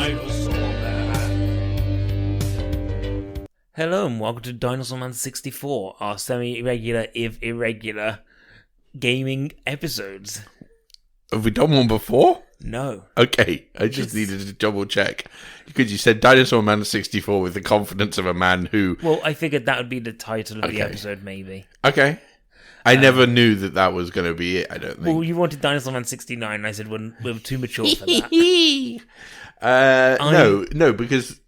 Dinosaur Man. Hello and welcome to Dinosaur Man 64, our semi-regular, if irregular, gaming episodes. Have we done one before? No. Okay, I just needed to double check. Because you said Dinosaur Man 64 with the confidence of a man who... Well, I figured that would be the title of the episode, maybe. Okay. I never knew that was going to be it, I don't think. Well, you wanted Dinosaur Man 69, and I said we're too mature for that. No, because...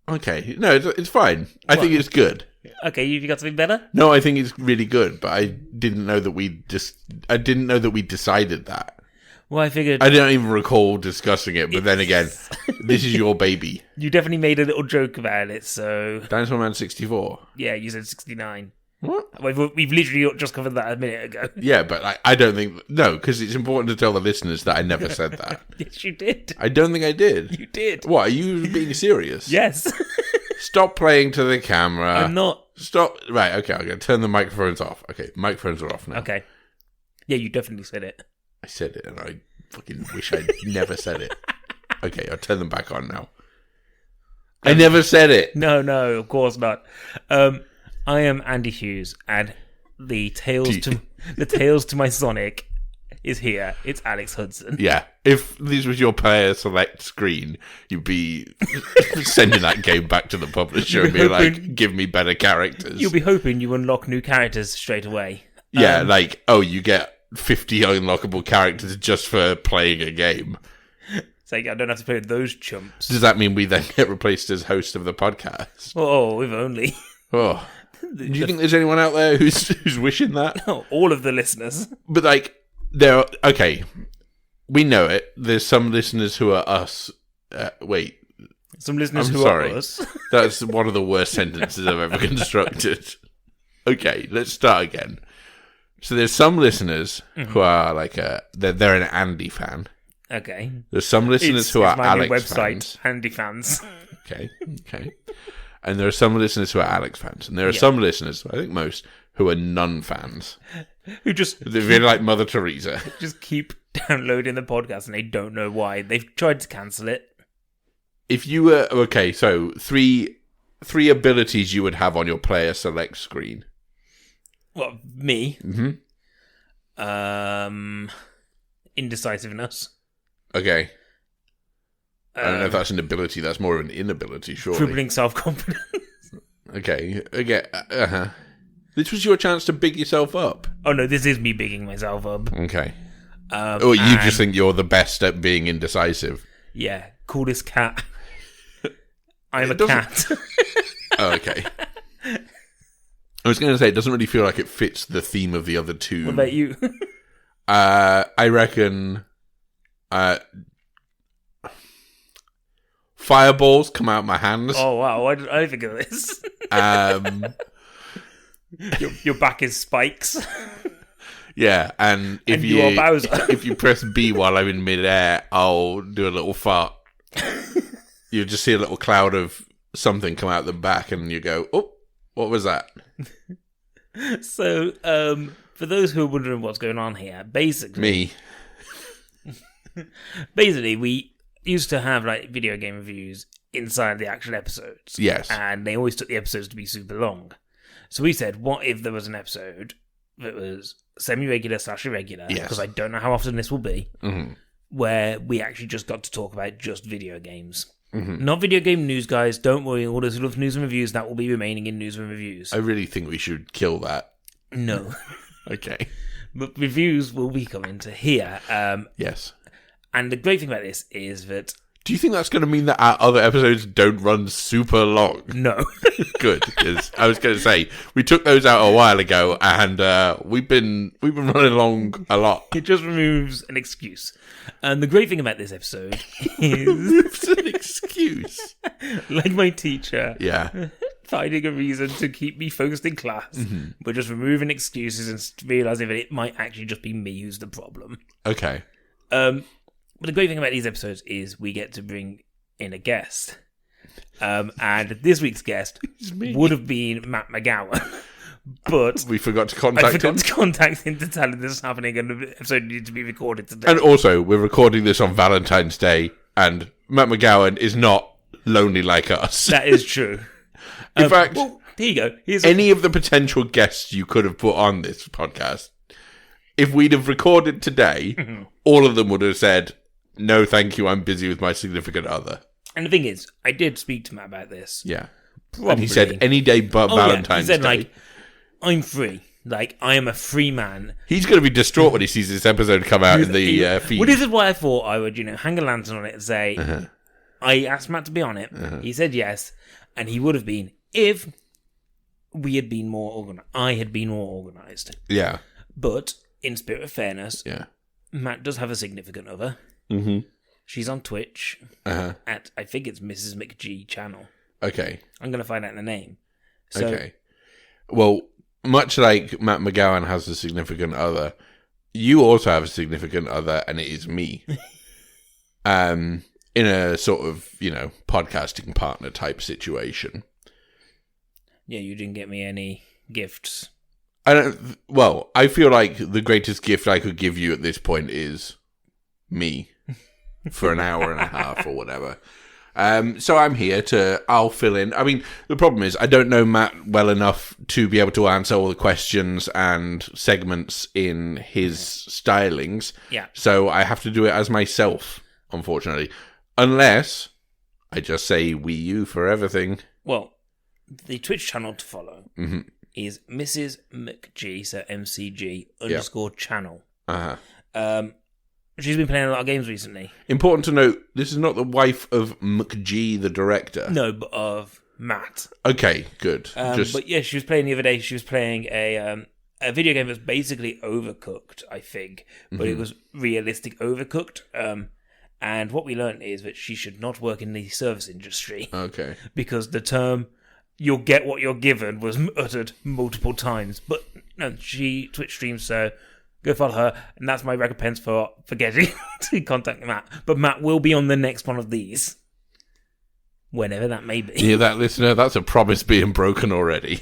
Okay, no, it's fine. I think it's good. Okay, you got something better? No, I think it's really good, but I didn't know that we decided that. Well, I figured... I don't even recall discussing it, but then again, this is your baby. You definitely made a little joke about it, so... Dinosaur Man 64. Yeah, you said 69. What? We've literally just covered that a minute ago. Yeah, but I don't think... No, because it's important to tell the listeners that I never said that. Yes, you did. I don't think I did. You did. What, are you being serious? Yes. Stop playing to the camera. I'm not. Stop. Right, okay, I'm going to turn the microphones off. Okay, microphones are off now. Okay. Yeah, you definitely said it. I said it, and I fucking wish I'd never said it. Okay, I'll turn them back on now. I never said it. No, of course not. I am Andy Hughes, and the Tales to my Sonic is here. It's Alex Hudson. Yeah, if this was your player select screen, you'd be sending that game back to the publisher and be like, give me better characters. You'll be hoping you unlock new characters straight away. Yeah, you get 50 unlockable characters just for playing a game. It's like, I don't have to play with those chumps. Does that mean we then get replaced as host of the podcast? Oh, if only. Oh. Do you think there's anyone out there who's wishing that? No, all of the listeners. But okay, we know it. There's some listeners who are us. Wait. Some listeners I'm who sorry. are us. That's one of the worst sentences I've ever constructed. Okay, let's start again. So there's some listeners who are they're an Andy fan. Okay. There's some listeners who are my new Alex website, fans. Andy fans. Okay. And there are some listeners who are Alex fans. And there are some listeners, I think most, who are none fans. Who just... They're really like Mother Teresa. Just keep downloading the podcast and they don't know why. They've tried to cancel it. If you were... Okay, so three abilities you would have on your player select screen. What, me? Mm-hmm. Indecisiveness. Okay. I don't know if that's an ability. That's more of an inability, surely. Crippling self-confidence. Okay. This was your chance to big yourself up. Oh, no, this is me bigging myself up. Okay. You just think you're the best at being indecisive. Yeah. Coolest cat. I'm a cat. Oh, okay. I was going to say, it doesn't really feel like it fits the theme of the other two. What about you? I reckon... fireballs come out my hands. Oh, wow. I didn't think of this. Your back is spikes. Yeah, and if you are Bowser. If you press B while I'm in midair, I'll do a little fart. You just see a little cloud of something come out the back, and you go, "Oh, what was that?" So, for those who are wondering what's going on here, basically, we used to have video game reviews inside the actual episodes. Yes, and they always took the episodes to be super long. So we said, what if there was an episode that was semi-regular / irregular, because I don't know how often this will be, where we actually just got to talk about just video games. Not video game news, guys. Don't worry, all those who love news and reviews, that will be remaining in news and reviews. I really think we should kill that. No. Okay. But reviews will be coming to here. Yes. And the great thing about this is that... Do you think that's going to mean that our other episodes don't run super long? No. Good, because I was going to say, we took those out a while ago, and we've been running along a lot. It just removes an excuse. And the great thing about this episode is... Removes an excuse? Like my teacher. Yeah. Finding a reason to keep me focused in class, but just removing excuses and realising that it might actually just be me who's the problem. Okay. But the great thing about these episodes is we get to bring in a guest. And this week's guest would have been Matt McGowan. But we forgot to contact him. To contact him to tell him this is happening and the episode needs to be recorded today. And also, we're recording this on Valentine's Day. And Matt McGowan is not lonely like us. That is true. In fact, well, here you go. Any of the potential guests you could have put on this podcast, if we'd have recorded today, all of them would have said, no, thank you, I'm busy with my significant other. And the thing is, I did speak to Matt about this. Yeah. Probably. And he said, any day but Valentine's He said, Day. like, I'm free. Like, I am a free man. He's going to be distraught when he sees this episode come out in the feed. Well, this is why I thought I would, hang a lantern on it and say, I asked Matt to be on it. He said yes. And he would have been if we had been more organised. I had been more organised. Yeah. But, in spirit of fairness, yeah, Matt does have a significant other. Mm-hmm. She's on Twitch at, I think it's Mrs. McG channel. Okay. I'm going to find out the name. So, okay. Well, much like Matt McGowan has a significant other, you also have a significant other, and it is me. In a sort of, podcasting partner type situation. Yeah, you didn't get me any gifts. I feel like the greatest gift I could give you at this point is me for an hour and a half or whatever. So I'm here I'll fill in. I mean, the problem is I don't know Matt well enough to be able to answer all the questions and segments in his stylings. Yeah. So I have to do it as myself, unfortunately. Unless I just say Wii U for everything. Well, the Twitch channel to follow is Mrs. McG, so MCG _ channel. She's been playing a lot of games recently. Important to note, this is not the wife of McG, the director. No, but of Matt. Okay, good. But yeah, she was playing the other day. She was playing a video game that's basically Overcooked, I think. But it was realistic Overcooked. And what we learned is that she should not work in the service industry. Okay. Because the term, you'll get what you're given, was uttered multiple times. But no, she Twitch streams, so go follow her. And that's my recompense for getting to contact Matt. But Matt will be on the next one of these. Whenever that may be. Yeah, that listener, that's a promise being broken already.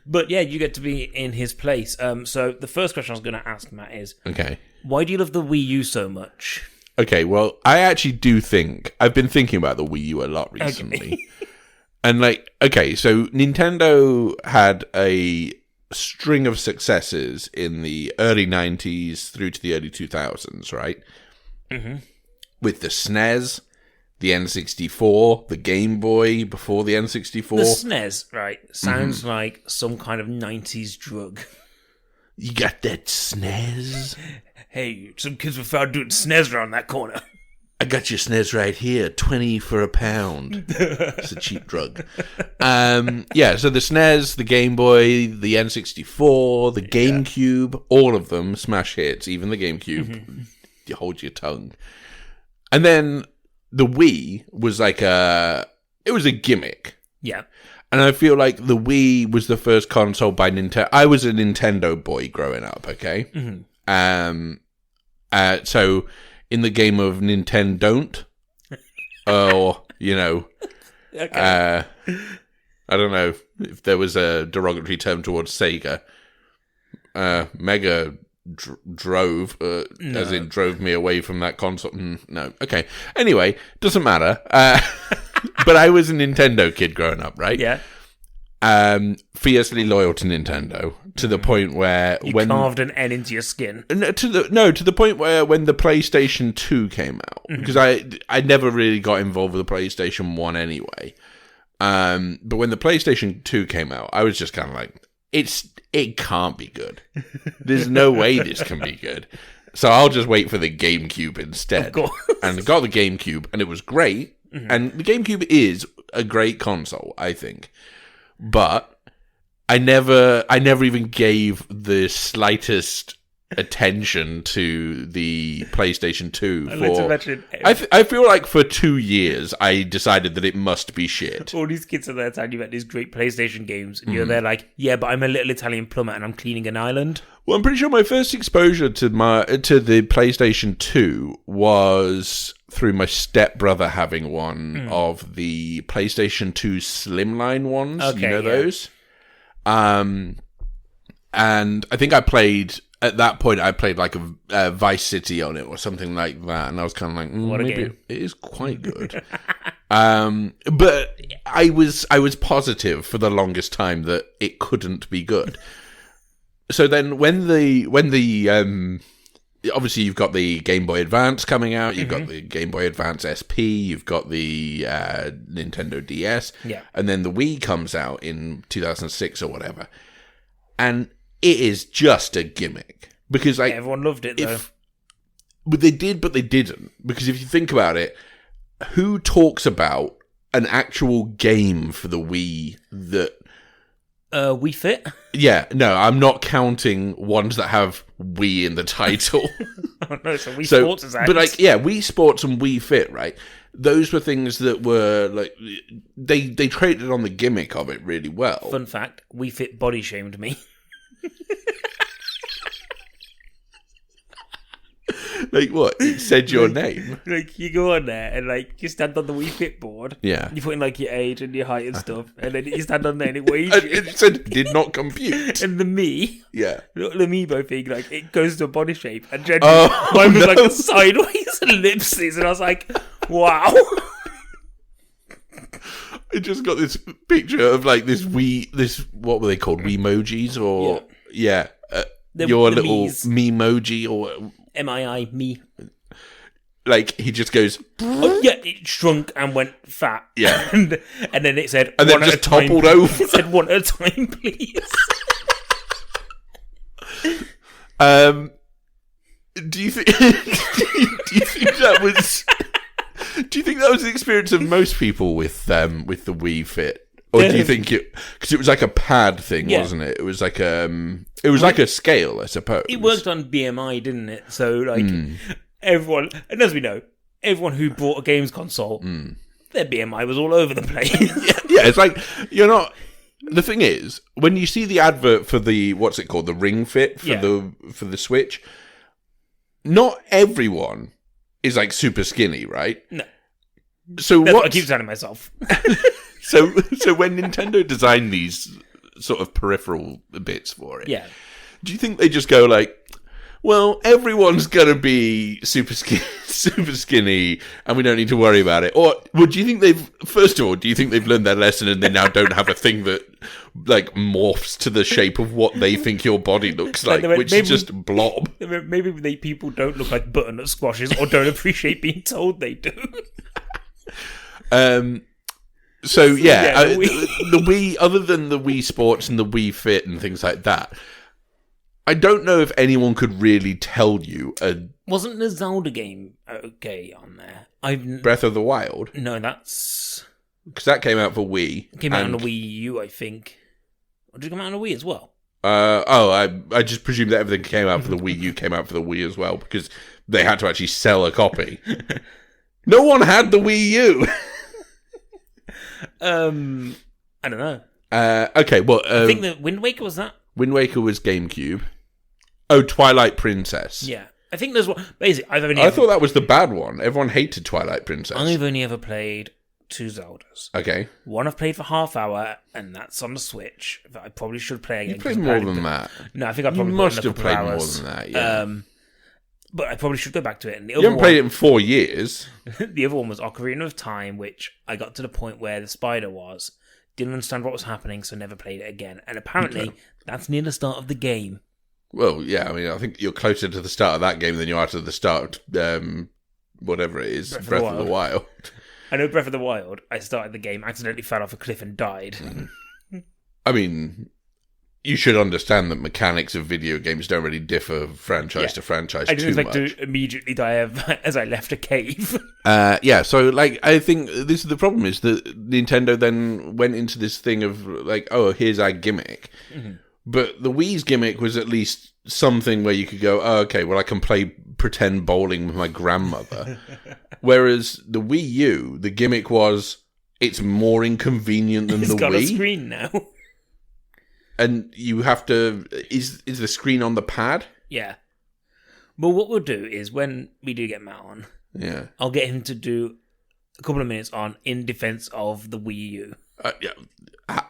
But yeah, you get to be in his place. So the first question I was going to ask Matt is, okay, why do you love the Wii U so much? Okay, well, I actually do think I've been thinking about the Wii U a lot recently. Okay. And so Nintendo had a string of successes in the early 90s through to the early 2000s, right? Mm-hmm. With the SNES, the N64, the Game Boy before the N64. The SNES, right, sounds like some kind of 90s drug. You got that SNES? Hey, some kids were found doing SNES around that corner. I got your SNES right here, 20 for a pound. It's a cheap drug. So the SNES, the Game Boy, the N64, the GameCube, all of them smash hits, even the GameCube. You hold your tongue. And then the Wii was it was a gimmick. Yeah. And I feel like the Wii was the first console by Nintendo. I was a Nintendo boy growing up, okay? Mm-hmm. So in the game of Nintendo, or, okay. I don't know if there was a derogatory term towards Sega. Mega drove, no. As in drove me away from that console. No, okay. Anyway, doesn't matter. But I was a Nintendo kid growing up, right? Yeah. Fiercely loyal to Nintendo to the point where you carved an N into your skin. To the point where when the PlayStation 2 came out, because I never really got involved with the PlayStation 1 anyway. But when the PlayStation 2 came out, I was just kind of like, it can't be good. There's no way this can be good. So I'll just wait for the GameCube instead. Of course. And got the GameCube, and it was great. Mm-hmm. And the GameCube is a great console, I think. But I never even gave the slightest attention to the PlayStation 2. I feel like for 2 years, I decided that it must be shit. All these kids are there telling you about these great PlayStation games, and you're there like, yeah, but I'm a little Italian plumber and I'm cleaning an island. Well, I'm pretty sure my first exposure to the PlayStation 2 was through my stepbrother having one of the PlayStation 2 Slimline ones. Okay, those? And I think I played at that point, I played like a Vice City on it or something like that, and I was kind of like, maybe it is quite good. But I was positive for the longest time that it couldn't be good. So then when the obviously you've got the Game Boy Advance coming out, you've got the Game Boy Advance SP, you've got the Nintendo DS, and then the Wii comes out in 2006 or whatever, and it is just a gimmick because like everyone loved it though. But they didn't, because if you think about it, who talks about an actual game for the Wii that Wii Fit? Yeah, no, I'm not counting ones that have Wii in the title. Oh no, so Wii Sports is out. But like, yeah, Wii Sports and Wii Fit, right? Those were things that were like they traded on the gimmick of it really well. Fun fact: Wii Fit body shamed me. Like what? It said your name. Like you go on there and like you stand on the Wii Fit board. Yeah. You put in like your age and your height and stuff, and then you stand on there and it weighs And you. it said did not compute. And the me, Yeah. the Amiibo thing, like it goes to a body shape, and generally mine was like sideways and ellipses, and I was like, wow. I just got this picture of like this what were they called? Weemojis or your little me's. memoji or MII, me. like he just goes. Oh, yeah, it shrunk and went fat. Yeah. and then it said, And then just toppled over. It said, one at a time, please. Do you think? do you think that was? Do you think that was the experience of most people with the Wii Fit? Or do you think it? Because it was like a pad thing, wasn't it? It was like like a scale, I suppose. It worked on BMI, didn't it? So like everyone, and as we know, everyone who bought a games console, their BMI was all over the place. Yeah, it's like you're not. The thing is, when you see the advert for the what's it called, the Ring Fit for the Switch, not everyone is like super skinny, right? No. So That's what I keep telling myself. So when Nintendo designed these sort of peripheral bits for it, do you think they just go like, well, everyone's gonna be super skinny, and we don't need to worry about it? Or do you think do you think they've learned their lesson and they now don't have a thing that like morphs to the shape of what they think your body looks like, which is just blob? Maybe people don't look like butternut squashes or don't appreciate being told they do. So the Wii, other than the Wii Sports and the Wii Fit and things like that, I don't know if anyone could really tell you. Wasn't the Zelda game okay on there? Breath of the Wild? No, that's because that came out for Wii. It came out on the Wii U, I think. Or did it come out on the Wii as well? I just presumed that everything came out for the Wii U came out for the Wii as well, because they had to actually sell a copy. No one had the Wii U. I don't know. Okay, well, I think the Wind Waker was that. Wind Waker was GameCube. Oh, Twilight Princess. Yeah, I think there's one. Basically, I thought that was the bad one. Everyone hated Twilight Princess. I've only ever played 2 Zeldas. Okay. One I've played for half hour, and that's on the Switch. That I probably should play again. You played more than that. No, I think I probably must have played more than that. Yeah. But I probably should go back to it. And the you haven't played it in 4 years. The other one was Ocarina of Time, which I got to the point where the spider was. Didn't understand what was happening, so never played it again. And apparently, that's near the start of the game. Well, yeah, I mean, I think you're closer to the start of that game than you are to the start of, whatever it is, Breath of the Wild. I know Breath of the Wild, I started the game, accidentally fell off a cliff and died. I mean, you should understand that mechanics of video games don't really differ franchise to franchise too much. I didn't expect to immediately die as I left a cave. So, like, I think this is the problem, is that Nintendo then went into this thing of, like, oh, here's our gimmick. Mm-hmm. But the Wii's gimmick was at least something where you could go, oh, okay, well, I can play pretend bowling with my grandmother. Whereas the Wii U, the gimmick was, it's more inconvenient than the Wii. It's got a screen now. And you have to... Is the screen on the pad? Yeah. Well, what we'll do is when we do get Matt on, I'll get him to do a couple of minutes on in defense of the Wii U.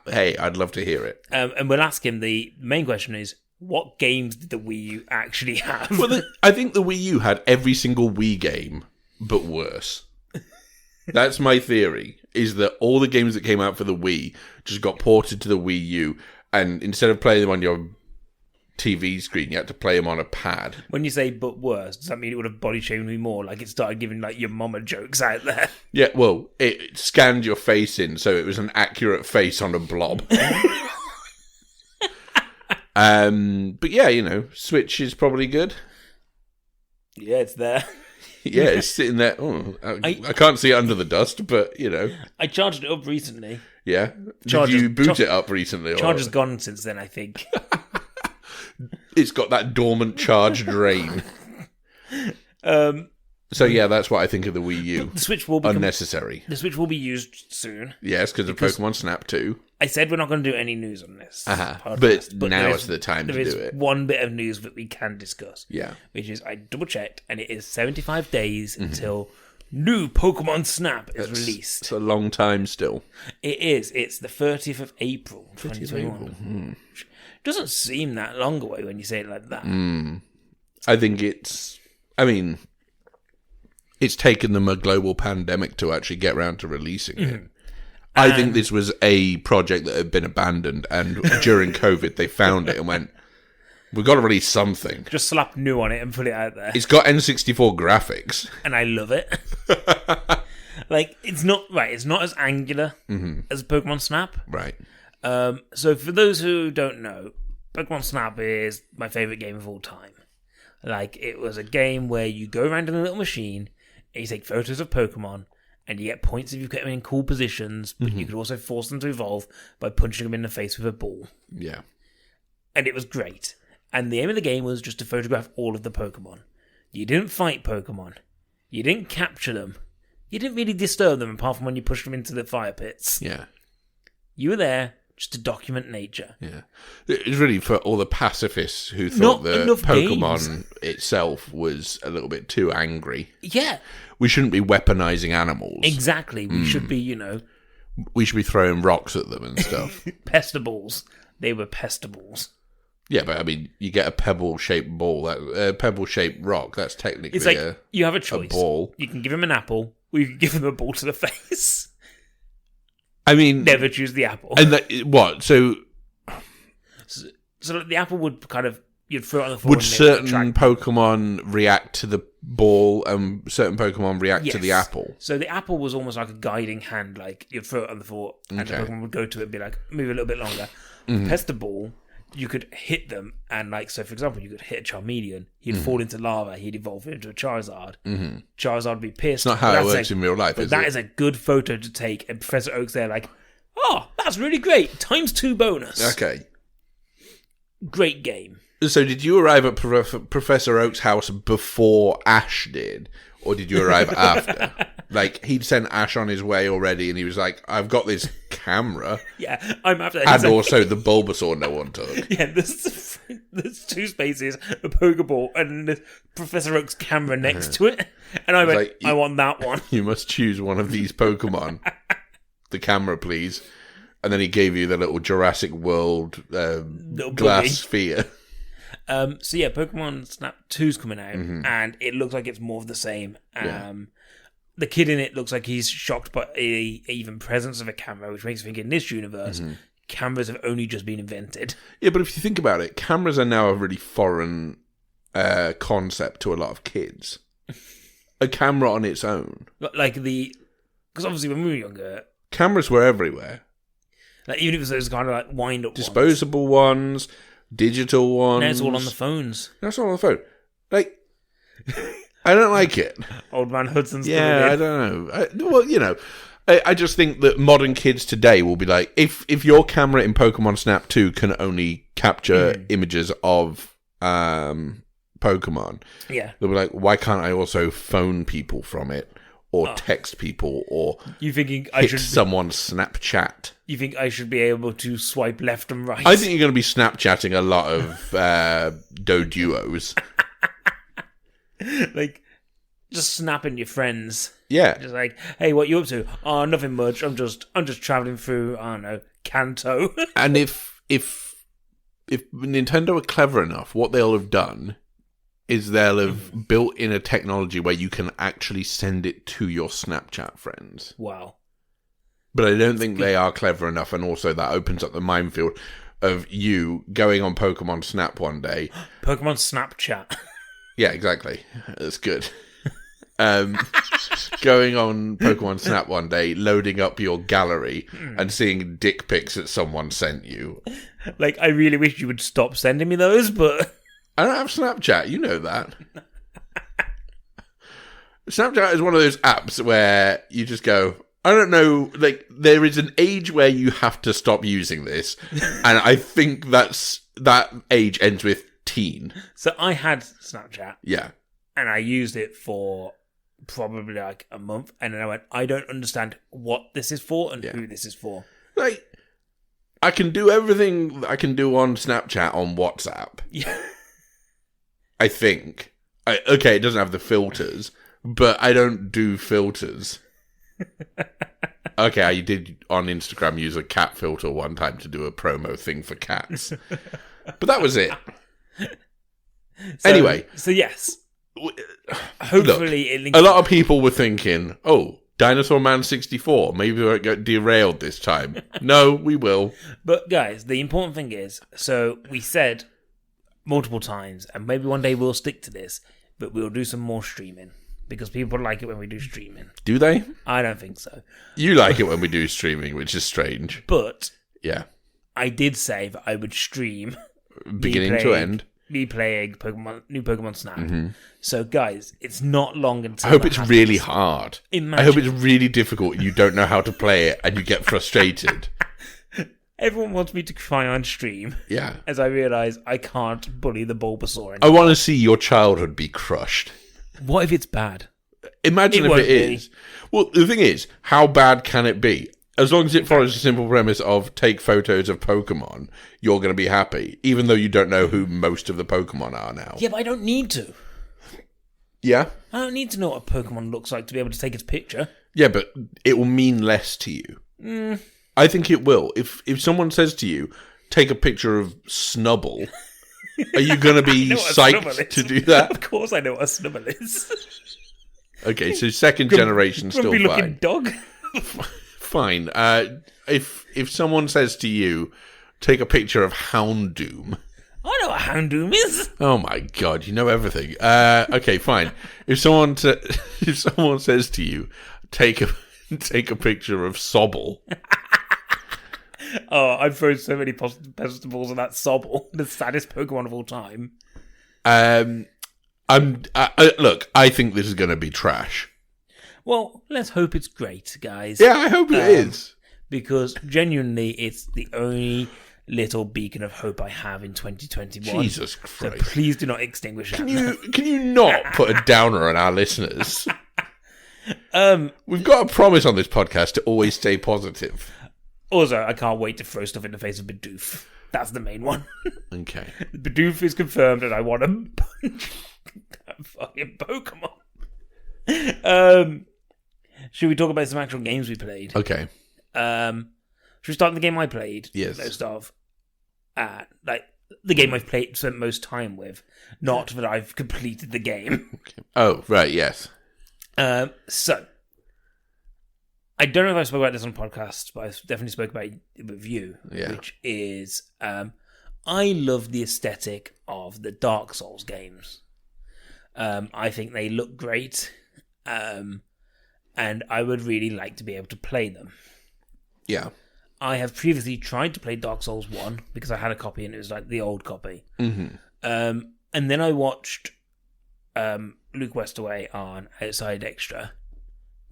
Hey, I'd love to hear it. And we'll ask him, the main question is, what games did the Wii U actually have? Well, I think the Wii U had every single Wii game, but worse. That's my theory, is that all the games that came out for the Wii just got ported to the Wii U, and instead of playing them on your TV screen, you had to play them on a pad. When you say but worse, does that mean it would have body shamed me more? Like it started giving like your mama jokes out there? Yeah, well, it scanned your face in, so it was an accurate face on a blob. But yeah, Switch is probably good. Yeah, it's there. Yeah, it's sitting there. Oh, I can't see it under the dust, but I charged it up recently. Yeah, did you boot it up recently? Charge has gone since then, I think. It's got that dormant charge drain. So yeah, that's what I think of the Wii U. The Switch will be unnecessary. The Switch will be used soon. Yes, because of Pokemon Snap 2. I said we're not going to do any news on this podcast, but now is the time to do it. There is one bit of news that we can discuss. Yeah. Which is, I double-checked, and it is 75 days until new Pokemon Snap is released. It's a long time still. It is. It's the 30th of April, 2021. Doesn't seem that long away when you say it like that. I think it's taken them a global pandemic to actually get around to releasing it. I think this was a project that had been abandoned, and during COVID they found it and went, we've got to release something. Just slap new on it and put it out there. It's got N64 graphics. And I love it. Like, it's not as angular as Pokemon Snap. Right. So for those who don't know, Pokemon Snap is my favourite game of all time. Like, it was a game where you go around in a little machine and you take photos of Pokemon, and you get points if you get them in cool positions, but you could also force them to evolve by punching them in the face with a ball. Yeah. And it was great. And the aim of the game was just to photograph all of the Pokemon. You didn't fight Pokemon. You didn't capture them. You didn't really disturb them apart from when you pushed them into the fire pits. Yeah. You were there just to document nature. Yeah. It's really for all the pacifists who thought that Pokemon itself was a little bit too angry. Yeah. We shouldn't be weaponizing animals. Exactly. We should be, we should be throwing rocks at them and stuff. Pestables. They were pestables. Yeah, but you get a pebble-shaped ball, a pebble-shaped rock. That's technically it's like you have a choice. A ball. You can give him an apple, or you can give him a ball to the face. Never choose the apple. And what? So the apple would kind of, you'd throw it on the floor. Would certain Pokemon react to the ball and certain Pokemon react to the apple? So the apple was almost like a guiding hand. Like, you'd throw it on the floor and the Pokemon would go to it and be like, move a little bit longer. Pestiball, you could hit them, and so for example, you could hit a Charmeleon, he'd fall into lava, he'd evolve into a Charizard. Charizard would be pissed. It's not how it works in real life, but that is a good photo to take, and Professor Oak's there like, oh, that's really great, ×2 bonus. Okay. Great game. So did you arrive at Professor Oak's house before Ash did, or did you arrive after? Like, he'd sent Ash on his way already, and he was like, I've got this camera. Yeah, I'm after. And also the Bulbasaur no one took. Yeah, there's two spaces, a Pokeball, and Professor Oak's camera next to it. And I went, I want that one. You must choose one of these Pokemon. The camera, please. And then he gave you the little Jurassic World glass sphere. So yeah, Pokemon Snap 2's coming out, and it looks like it's more of the same. The kid in it looks like he's shocked by the even presence of a camera, which makes me think in this universe, cameras have only just been invented. Yeah, but if you think about it, cameras are now a really foreign concept to a lot of kids. A camera on its own. Like because obviously when we were younger, cameras were everywhere. Like, even if it was those kind of like wind-up disposable ones, digital ones. Now it's all on the phones. That's all on the phone. Like, I don't like it. Old man Hudson's. Yeah, I don't know. I just think that modern kids today will be like, if your camera in Pokemon Snap 2 can only capture images of Pokemon, they'll be like, why can't I also phone people from it, or text people, or someone's Snapchat? You think I should be able to swipe left and right? I think you're going to be Snapchatting a lot of Doduos. Like, just snapping your friends. Yeah. Just like, hey, what you up to? Oh, nothing much. I'm just travelling through, I don't know, Kanto. And if if Nintendo are clever enough, what they'll have done is they'll have built in a technology where you can actually send it to your Snapchat friends. Wow. But I don't think they are clever enough, and also that opens up the minefield of you going on Pokemon Snap one day. Pokemon Snapchat. Yeah, exactly. That's good. Going on Pokemon Snap one day, loading up your gallery and seeing dick pics that someone sent you. Like, I really wish you would stop sending me those, but... I don't have Snapchat, you know that. Snapchat is one of those apps where you just go, I don't know, like, there is an age where you have to stop using this, and I think that age ends with teen. So I had Snapchat. Yeah. And I used it for probably like a month, and then I went, I don't understand what this is for and who this is for. Like, I can do everything I can do on Snapchat on WhatsApp. Yeah. I think. Okay, it doesn't have the filters, but I don't do filters. Okay, I did on Instagram use a cat filter one time to do a promo thing for cats. But that was it. Anyway. So yes. Hopefully look, a lot of people were thinking, oh, Dinosaur Man 64, maybe we won't get derailed this time. No, we will. But guys, the important thing is, so we said multiple times, and maybe one day we'll stick to this, but we'll do some more streaming. Because people like it when we do streaming. Do they? I don't think so. You like it when we do streaming, which is strange. But yeah, I did say that I would stream beginning to end. Me playing new Pokemon Snap. Mm-hmm. So guys, it's not long until I hope it's really hard. Imagine. I hope it's really difficult. You don't know how to play it, and you get frustrated. Everyone wants me to cry on stream. Yeah. As I realise I can't bully the Bulbasaur anymore. I want to see your childhood be crushed. What if it's bad? Imagine if it is. Well, the thing is, how bad can it be? As long as it follows the simple premise of take photos of Pokemon, you're going to be happy, even though you don't know who most of the Pokemon are now. Yeah, but I don't need to. Yeah? I don't need to know what a Pokemon looks like to be able to take its picture. Yeah, but it will mean less to you. I think it will. If someone says to you, take a picture of Snubble, are you going to be psyched to do that? Of course I know what a Snubble is. Okay, so second generation still fine. Grumpy-looking dog. Fine. If someone says to you, take a picture of Houndoom. I know what Houndoom is. Oh my god, you know everything. Okay, fine. If someone says to you, take a picture of Sobble. Oh, I've thrown so many vegetables at that Sobble, the saddest Pokemon of all time. Look, I think this is going to be trash. Well, let's hope it's great, guys. Yeah, I hope it is. Because genuinely, it's the only little beacon of hope I have in 2021. Jesus Christ. So please do not extinguish that. Can you not put a downer on our listeners? We've got a promise on this podcast to always stay positive. Also, I can't wait to throw stuff in the face of Bidoof. That's the main one. Okay. Bidoof is confirmed, and I want to punch that fucking Pokemon. Should we talk about some actual games we played? Okay. Should we start with the game I played? Yes. Most of. Like, the game I've spent most time with. Not that I've completed the game. Okay. Oh, right, yes. So, I don't know if I spoke about this on podcast, but I definitely spoke about it with you, which is I love the aesthetic of the Dark Souls games. I think they look great, and I would really like to be able to play them. Yeah. I have previously tried to play Dark Souls 1 because I had a copy and it was like the old copy. Mm-hmm. And then I watched Luke Westaway on Outside Extra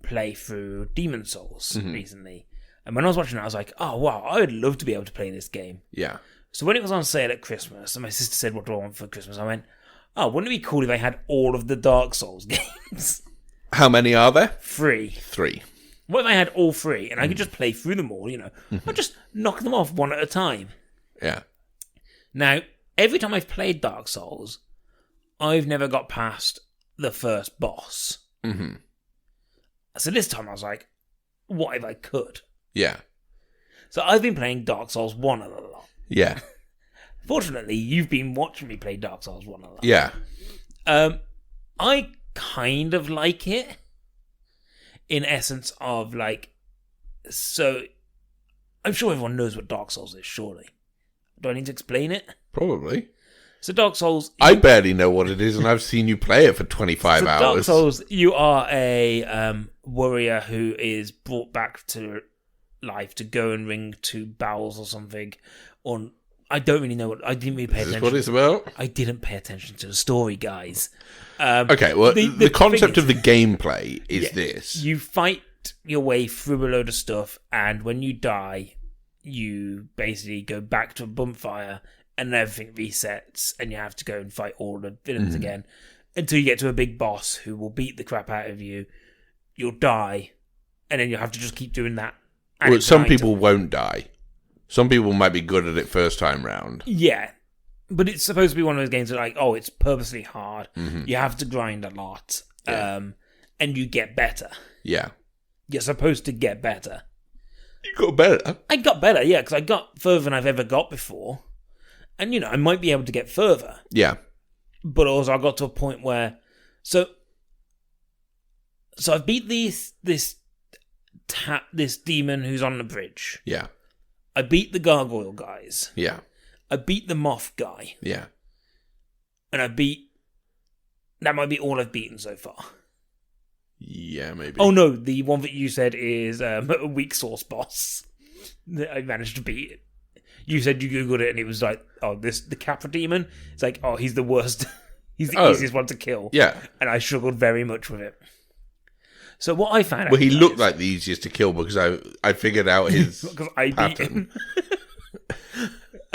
play through Demon Souls recently. And when I was watching it, I was like, oh, wow, I would love to be able to play this game. Yeah. So when it was on sale at Christmas, and my sister said, what do I want for Christmas? I went, oh, wouldn't it be cool if I had all of the Dark Souls games? How many are there? 3. 3. What if I had all 3 and I could just play through them all, I'd just knock them off one at a time. Yeah. Now, every time I've played Dark Souls, I've never got past the first boss. Mm-hmm. So this time I was like, what if I could? Yeah. So I've been playing Dark Souls 1 a lot. Yeah. Fortunately, you've been watching me play Dark Souls 1 a lot. Yeah. I kind of like it. In essence of, like... So, I'm sure everyone knows what Dark Souls is, surely. Do I need to explain it? Probably. So Dark Souls... I barely know what it is, and I've seen you play it for 25 hours. Dark Souls, you are a warrior who is brought back to life to go and ring two bells or something. Or I don't really know what... I didn't really pay attention. Is this what it's about? I didn't pay attention to the story, guys. Okay, well, the concept of the gameplay is this. You fight your way through a load of stuff, and when you die, you basically go back to a bonfire, and everything resets, and you have to go and fight all the villains again, until you get to a big boss who will beat the crap out of you. You'll die, and then you'll have to just keep doing that. Well, some people won't die. Some people might be good at it first time round. Yeah. But it's supposed to be one of those games that, like, it's purposely hard. You have to grind a lot. And you get better. Yeah. You're supposed to get better. You got better? I got better, yeah, because I got further than I've ever got before. And, I might be able to get further. Yeah. But also I got to a point where... So I've beat this demon who's on the bridge. Yeah. I beat the gargoyle guys. Yeah. I beat the moth guy. Yeah. And I beat... That might be all I've beaten so far. Yeah, maybe. Oh no, the one that you said is a weak sauce boss. I managed to beat it. You said you googled it and it was like, the Capra demon. It's like, he's the worst. He's the easiest one to kill. Yeah. And I struggled very much with it. So what I found out... Well, he looked like the easiest to kill because I figured out his because I pattern.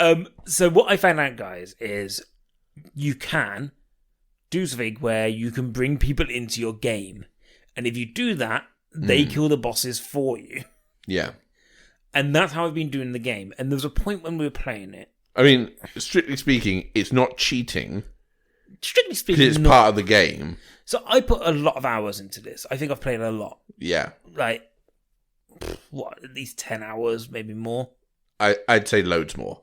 beat him. So what I found out, guys, is you can do something where you can bring people into your game. And if you do that, they kill the bosses for you. Yeah. And that's how I've been doing the game. And there was a point when we were playing it. I mean, strictly speaking, it's not cheating. Strictly speaking, it's part of the game. So I put a lot of hours into this. I think I've played a lot. Yeah. Like, at least 10 hours, maybe more. I'd say loads more.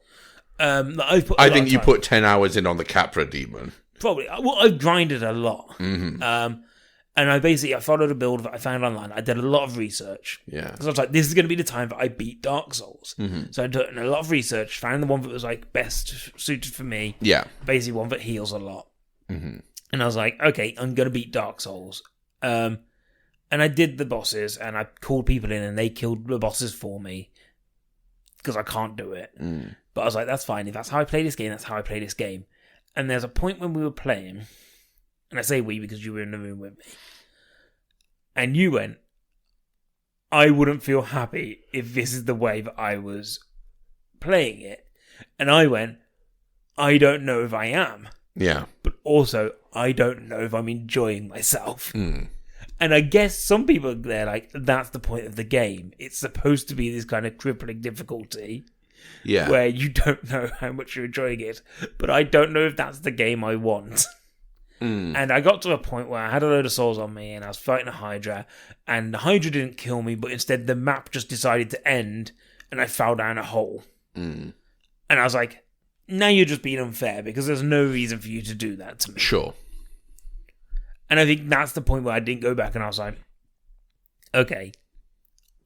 I think you put 10 hours in on the Capra demon. Probably. Well, I've grinded a lot. Mm-hmm. And I followed a build that I found online. I did a lot of research. Yeah. Because I was like, this is going to be the time that I beat Dark Souls. Mm-hmm. So I did a lot of research, found the one that was like best suited for me. Yeah. Basically one that heals a lot. Mm-hmm. And I was like, okay, I'm going to beat Dark Souls. And I did the bosses, and I called people in, and they killed the bosses for me. Because I can't do it. Mm. But I was like, that's fine. If that's how I play this game, that's how I play this game. And there's a point when we were playing, and I say we because you were in the room with me, and you went, I wouldn't feel happy if this is the way that I was playing it. And I went, I don't know if I am. Yeah. But also, I don't know if I'm enjoying myself. Mm. And I guess some people, they're like, that's the point of the game. It's supposed to be this kind of crippling difficulty. Yeah. Where you don't know how much you're enjoying it. But I don't know if that's the game I want. Mm. And I got to a point where I had a load of souls on me and I was fighting a Hydra. And the Hydra didn't kill me, but instead the map just decided to end and I fell down a hole. Mm. And I was like, now you're just being unfair because there's no reason for you to do that to me. Sure. And I think that's the point where I didn't go back and I was like, okay,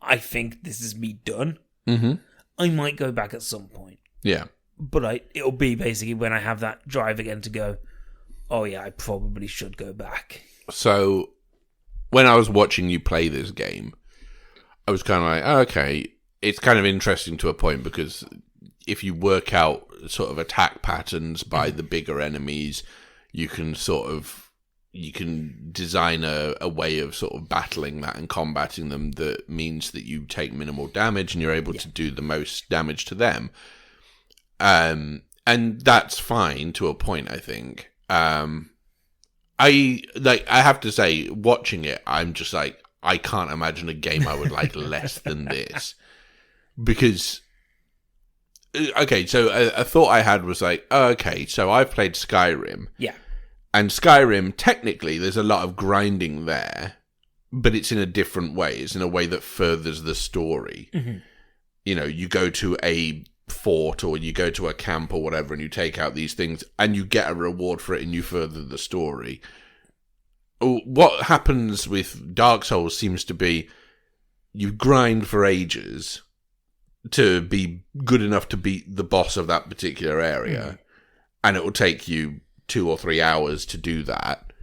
I think this is me done. Mm-hmm. I might go back at some point. Yeah. But it'll be basically when I have that drive again to go, oh yeah, I probably should go back. So, when I was watching you play this game, I was kind of like, oh, okay, it's kind of interesting to a point because if you work out sort of attack patterns by the bigger enemies, you can design a way of sort of battling that and combating them that means that you take minimal damage and you're able to do the most damage to them. And that's fine to a point, I think. I have to say, watching it, I'm just like, I can't imagine a game I would like less than this. Because, okay, so a thought I had was like, oh, okay, so I've played Skyrim. Yeah. And Skyrim, technically, there's a lot of grinding there, but it's in a different way. It's in a way that furthers the story. Mm-hmm. You know, you go to a fort or you go to a camp or whatever and you take out these things and you get a reward for it and you further the story. What happens with Dark Souls seems to be you grind for ages to be good enough to beat the boss of that particular area, and it will take you 2 or 3 hours to do that,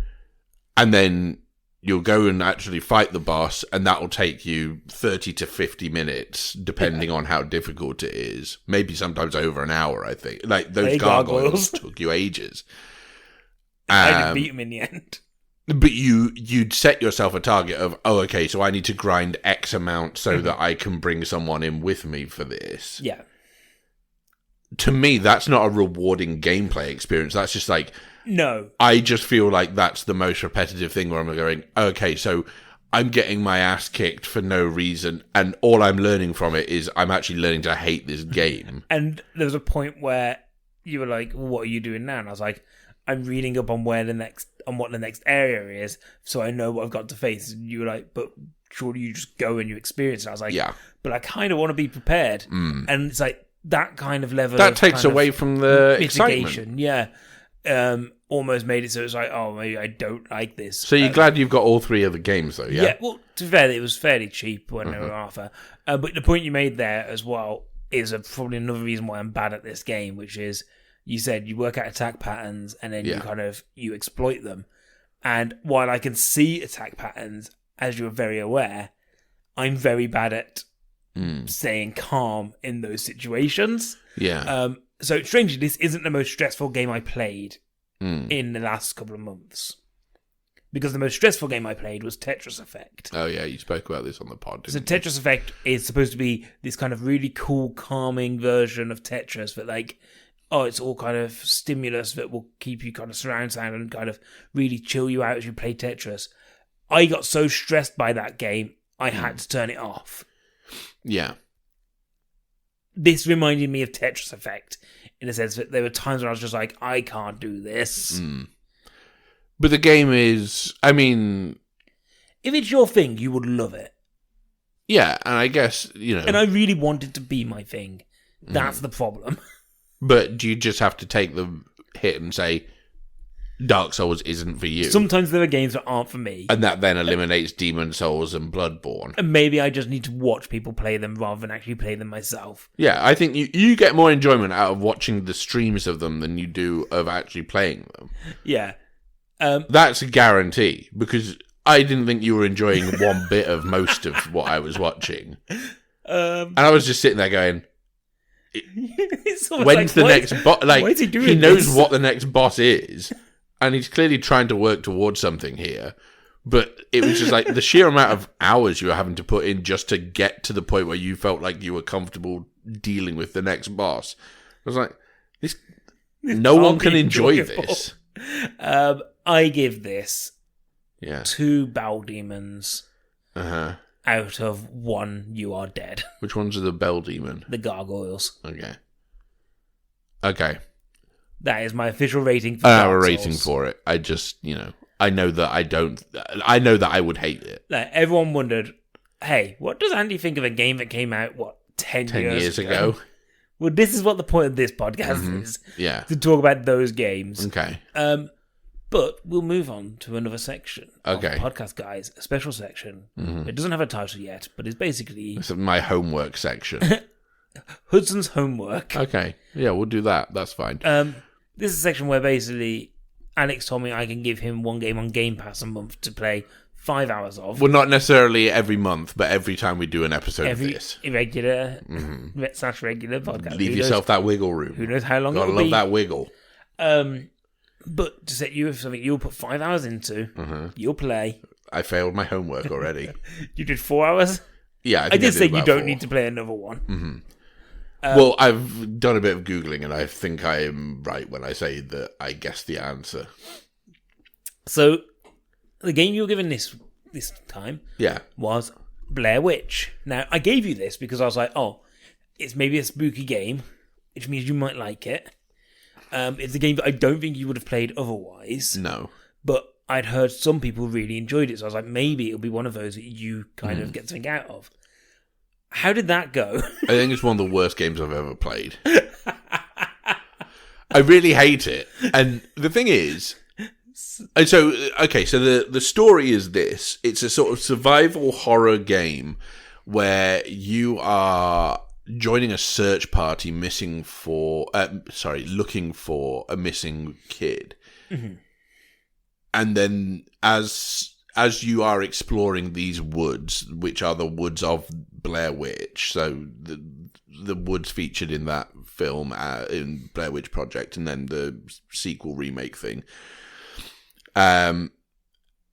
and then you'll go and actually fight the boss, and that will take you 30 to 50 minutes, depending on how difficult it is. Maybe sometimes over an hour, I think. Like, those gargoyles took you ages. I didn't beat them in the end. But you'd set yourself a target of, okay, so I need to grind X amount so that I can bring someone in with me for this. Yeah. To me, that's not a rewarding gameplay experience. That's just like... No. I just feel like that's the most repetitive thing where I'm going, okay, so I'm getting my ass kicked for no reason, and all I'm learning from it is I'm actually learning to hate this game. And there was a point where you were like, well, what are you doing now? And I was like, I'm reading up on what the next area is, so I know what I've got to face. And you were like, but surely you just go and you experience it. I was like, yeah, but I kind of want to be prepared. And it's like that kind of level that of takes away from the mitigation. excitement. Yeah. Almost made it so it's like, oh, maybe I don't like this. So you're glad you've got all 3 of the games, though, yeah? Yeah, well, to be fair, it was fairly cheap when they were after. But the point you made there as well is probably another reason why I'm bad at this game, which is you said you work out attack patterns and then you exploit them. And while I can see attack patterns, as you're very aware, I'm very bad at staying calm in those situations. Yeah. So strangely, this isn't the most stressful game I played in the last couple of months. Because the most stressful game I played was Tetris Effect. Oh yeah, you spoke about this on the pod, So didn't you? Tetris Effect is supposed to be this kind of really cool, calming version of Tetris, but like, it's all kind of stimulus that will keep you kind of surround sound and kind of really chill you out as you play Tetris. I got so stressed by that game, I had to turn it off. Yeah. This reminded me of Tetris Effect in a sense that there were times when I was just like, I can't do this. But the game is, I mean... If it's your thing, you would love it. Yeah, and I guess, And I really want it to be my thing. That's the problem. But do you just have to take the hit and say, Dark Souls isn't for you? Sometimes there are games that aren't for me. And that then eliminates Demon Souls and Bloodborne. And maybe I just need to watch people play them rather than actually play them myself. Yeah, I think you get more enjoyment out of watching the streams of them than you do of actually playing them. Yeah. That's a guarantee, because I didn't think you were enjoying one bit of most of what I was watching. And I was just sitting there going... When's the next boss? Like, why is he doing he knows this? what the next boss is, and he's clearly trying to work towards something here. But it was just like the sheer amount of hours you were having to put in just to get to the point where you felt like you were comfortable dealing with the next boss. I was like, this no one can enjoy this. I give this 2 bowel demons. Out of 1, you are dead. Which ones are the bell demon? The gargoyles. Okay. That is my official rating for I have a Dark rating Souls. for it. I just, I know that I know that I would hate it. Like, everyone wondered, hey, what does Andy think of a game that came out, 10 years ago? Well, this is what the point of this podcast is. Yeah. To talk about those games. Okay. But we'll move on to another section of the Okay. podcast, guys. A special section. It doesn't have a title yet, but it's basically It's my homework section. Hudson's homework. Okay. Yeah, we'll do that. That's fine. This is a section where basically Alex told me I can give him one game on Game Pass a month to play 5 hours of. Well, not necessarily every month, but every time we do an episode of this. Irregular / regular podcast. Leave yourself that wiggle room. Who knows how long Gotta it'll love be. that wiggle. But to set you with something you'll put 5 hours into, you'll play. I failed my homework already. You did 4 hours? Yeah, I did say you about don't 4. need to play another one. Well, I've done a bit of Googling, and I think I am right when I say that I guessed the answer. So, the game you were given this time Yeah. was Blair Witch. Now, I gave you this because I was like, it's maybe a spooky game, which means you might like it. It's a game that I don't think you would have played otherwise. No. But I'd heard some people really enjoyed it, so I was like, maybe it'll be one of those that you kind of get something out of. How did that go? I think it's one of the worst games I've ever played. I really hate it. And the thing is, so the story is this. It's a sort of survival horror game where you are joining a search party looking for a missing kid. Mm-hmm. And then as you are exploring these woods, which are the woods of Blair Witch, so the woods featured in that film, in Blair Witch Project, and then the sequel remake thing,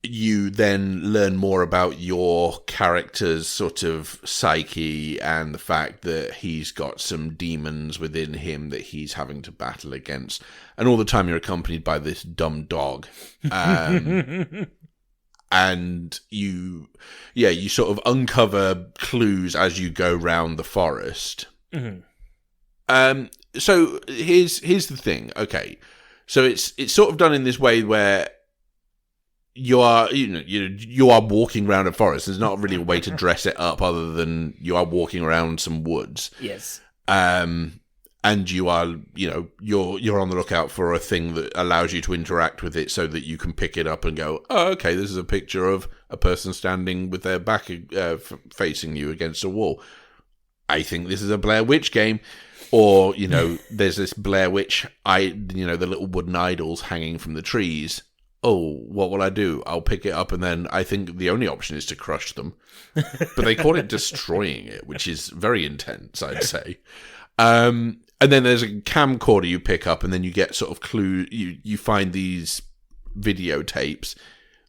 you then learn more about your character's sort of psyche and the fact that he's got some demons within him that he's having to battle against. And all the time you're accompanied by this dumb dog. And you sort of uncover clues as you go round the forest. Mm-hmm. So here's the thing. Okay. So it's sort of done in this way where you are walking around a forest. There's not really a way to dress it up other than you are walking around some woods. Yes. And you are, you're on the lookout for a thing that allows you to interact with it so that you can pick it up and go, oh, okay, this is a picture of a person standing with their back facing you against a wall. I think this is a Blair Witch game. Or, there's this Blair Witch, the little wooden idols hanging from the trees. Oh, what will I do? I'll pick it up, and then I think the only option is to crush them. But they call it destroying it, which is very intense, I'd say. And then there's a camcorder you pick up, and then you get sort of you find these videotapes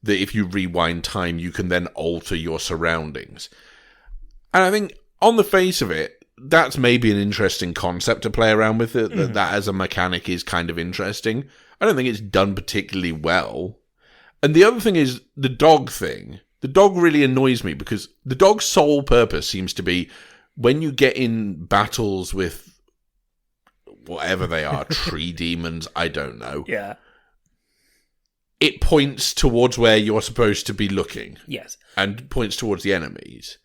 that if you rewind time, you can then alter your surroundings. And I think, on the face of it, that's maybe an interesting concept to play around with. That as a mechanic is kind of interesting. I don't think it's done particularly well. And the other thing is the dog thing. The dog really annoys me because the dog's sole purpose seems to be when you get in battles with whatever they are, tree demons, I don't know. Yeah. It points towards where you're supposed to be looking. Yes. And points towards the enemies.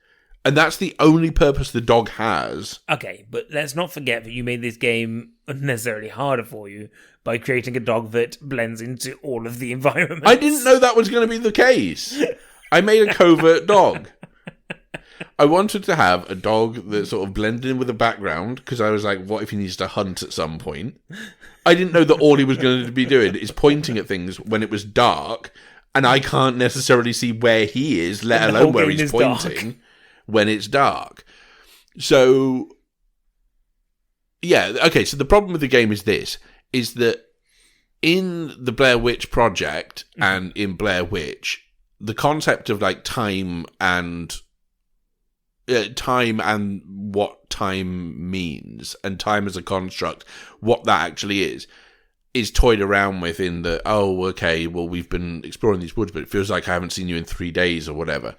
And that's the only purpose the dog has. Okay, but let's not forget that you made this game unnecessarily harder for you by creating a dog that blends into all of the environments. I didn't know that was going to be the case. I made a covert dog. I wanted to have a dog that sort of blended in with the background, because I was like, what if he needs to hunt at some point? I didn't know that all he was going to be doing is pointing at things when it was dark, and I can't necessarily see where he is, let alone where he's pointing. Dark. When it's dark. So, yeah, okay, so the problem with the game is this, is that in the Blair Witch Project and in Blair Witch, the concept of, like, time and what time means, and time as a construct, what that actually is toyed around with in the, oh, okay, well, we've been exploring these woods, but it feels like I haven't seen you in 3 days or whatever.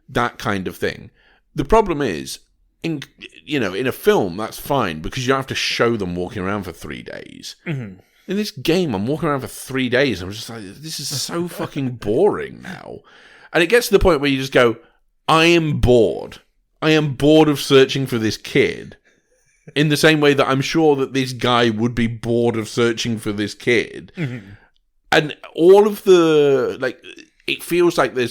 That kind of thing. The problem is, in a film, that's fine, because you don't have to show them walking around for 3 days. Mm-hmm. In this game, I'm walking around for 3 days, I'm just like, this is so fucking boring now. And it gets to the point where you just go, I am bored. I am bored of searching for this kid. In the same way that I'm sure that this guy would be bored of searching for this kid. Mm-hmm. And all of the, like... It feels like they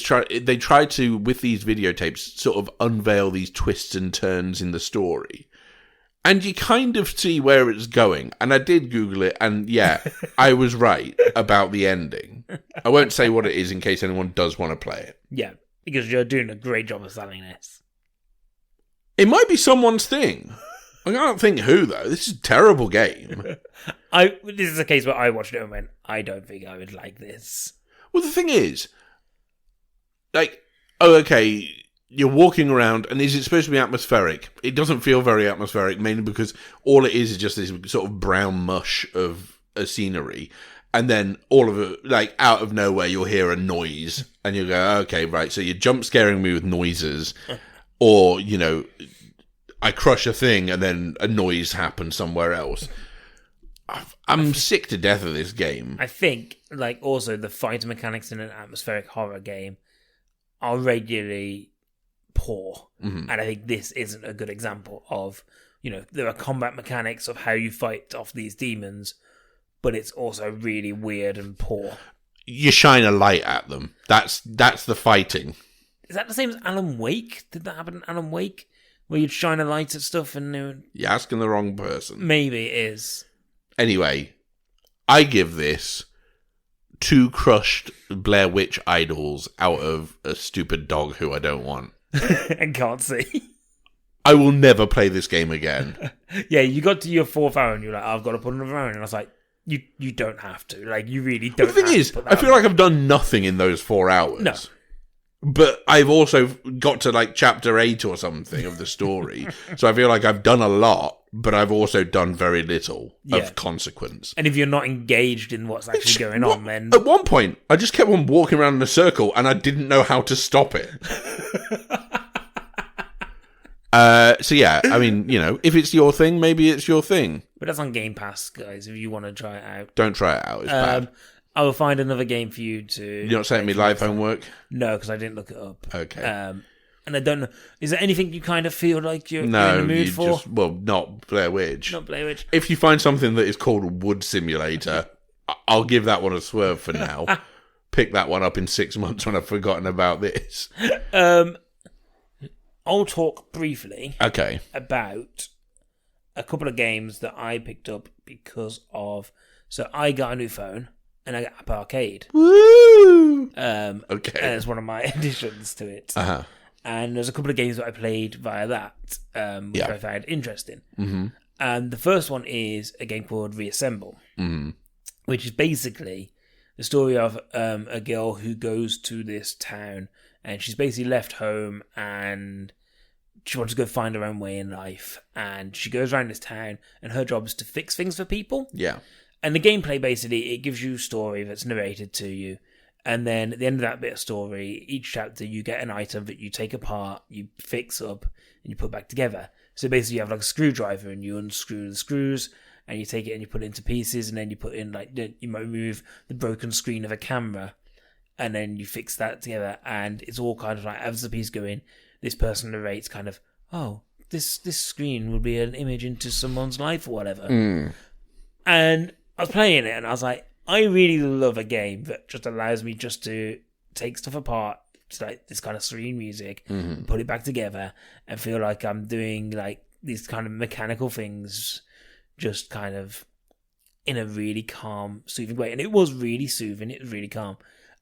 try to, with these videotapes, sort of unveil these twists and turns in the story. And you kind of see where it's going. And I did Google it, and yeah, I was right about the ending. I won't say what it is in case anyone does want to play it. Yeah, because you're doing a great job of selling this. It might be someone's thing. I can't think who, though. This is a terrible game. This is a case where I watched it and went, I don't think I would like this. Well, the thing is, like, oh, okay, you're walking around, and is it supposed to be atmospheric? It doesn't feel very atmospheric, mainly because all it is just this sort of brown mush of a scenery, and then all of it, like, out of nowhere, you'll hear a noise, and you go, okay, right, so you're jump scaring me with noises, or, I crush a thing, and then a noise happens somewhere else. I'm sick to death of this game. I think, like, also the fighting mechanics in an atmospheric horror game are regularly poor. And I think this isn't a good example of, there are combat mechanics of how you fight off these demons, but it's also really weird and poor. You shine a light at them. That's the fighting. Is that the same as Alan Wake? Did that happen in Alan Wake? Where you'd shine a light at stuff and... You're asking the wrong person. Maybe it is. Anyway, I give this 2 crushed Blair Witch idols out of a stupid dog who I don't want. And can't see. I will never play this game again. Yeah, you got to your 4th hour and you're like, I've got to put another hour in. And I was like, you don't have to. Like, you really don't have to. The thing is, I feel like I've done nothing in those 4 hours. No. But I've also got to like chapter 8 or something of the story. So I feel like I've done a lot, but I've also done very little of consequence. And if you're not engaged in what's actually going on, then... At one point, I just kept on walking around in a circle and I didn't know how to stop it. So yeah, I mean, if it's your thing, maybe it's your thing. But that's on Game Pass, guys, if you want to try it out. Don't try it out, it's bad. I will find another game for you to... You're not sending me live homework? No, because I didn't look it up. Okay. And I don't know... Is there anything you kind of feel like you're in the mood for? Not Blair Witch. Not Blair Witch. If you find something that is called Wood Simulator, I'll give that one a swerve for now. Pick that one up in 6 months when I've forgotten about this. I'll talk briefly about a couple of games that I picked up because of... So I got a new phone. And I got Apple Arcade. Woo! Okay. As one of my additions to it. Uh-huh. And there's a couple of games that I played via that, which I found interesting. Mm-hmm. And the first one is a game called Reassemble, which is basically the story of a girl who goes to this town, and she's basically left home, and she wants to go find her own way in life. And she goes around this town, and her job is to fix things for people. Yeah. And the gameplay, basically, it gives you a story that's narrated to you. And then at the end of that bit of story, each chapter, you get an item that you take apart, you fix up, and you put back together. So basically, you have like a screwdriver, and you unscrew the screws, and you take it and you put it into pieces, and then you put in, like, you might remove the broken screen of a camera, and then you fix that together. And it's all kind of like, as the piece going, this person narrates kind of, oh, this screen would be an image into someone's life or whatever. And I was playing it and I was like, I really love a game that just allows me just to take stuff apart, to like this kind of serene music, and put it back together and feel like I'm doing like these kind of mechanical things just kind of in a really calm, soothing way. And it was really soothing, it was really calm.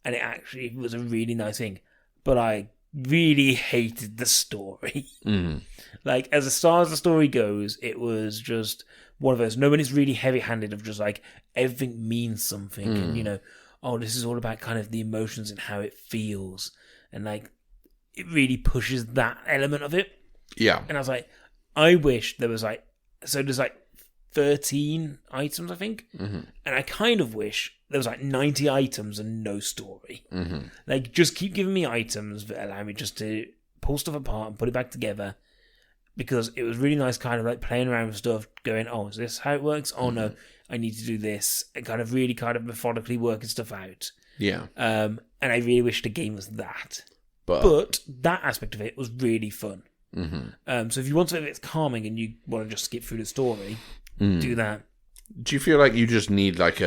And it actually was a really nice thing. But I really hated the story. Like, as far as the story goes, it was just one of those. No one is really heavy-handed of just like everything means something, and this is all about kind of the emotions and how it feels, and like it really pushes that element of it. Yeah. And I was like, I wish there was like, so there's like 13 items, I think, and I kind of wish there was like 90 items and no story. Like, just keep giving me items that allow me just to pull stuff apart and put it back together. Because it was really nice kind of like playing around with stuff, going, oh, is this how it works? Oh, no, I need to do this. And kind of really kind of methodically working stuff out. Yeah. And I really wish the game was that. But that aspect of it was really fun. So if you want something that's calming and you want to just skip through the story, do that. Do you feel like you just need like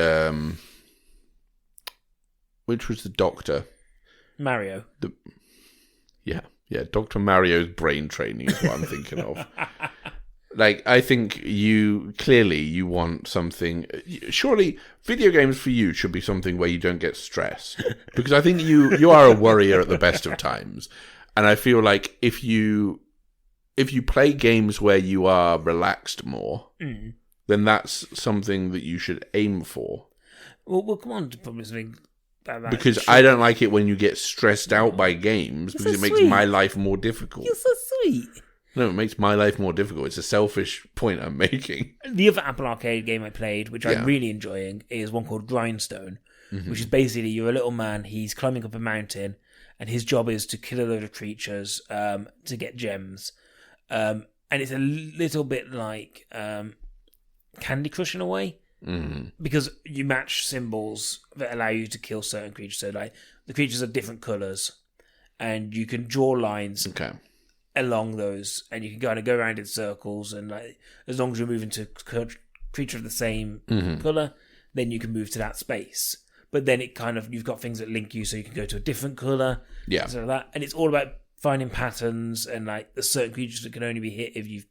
which was the doctor? Mario. Yeah, Dr. Mario's brain training is what I'm thinking of. Like, I think you want something... Surely, video games for you should be something where you don't get stressed. Because I think you are a worrier at the best of times. And I feel like if you play games where you are relaxed more, then that's something that you should aim for. Well, come on to probably something... Because I don't like it when you get stressed out by games, because it makes my life more difficult. You're so sweet. No, it makes my life more difficult. It's a selfish point I'm making. The other Apple Arcade game I played, which I'm really enjoying, is one called Grindstone, which is basically you're a little man, he's climbing up a mountain, and his job is to kill a load of creatures to get gems. And it's a little bit like Candy Crush in a way. Because you match symbols that allow you to kill certain creatures. So, like, the creatures are different colours, and you can draw lines. Okay. along those, and you can kind of go around in circles, and like as long as you're moving to creature of the same colour, then you can move to that space. But then it kind of, you've got things that link you, so you can go to a different colour, sort of that. And it's all about finding patterns, and like there's certain creatures that can only be hit if you've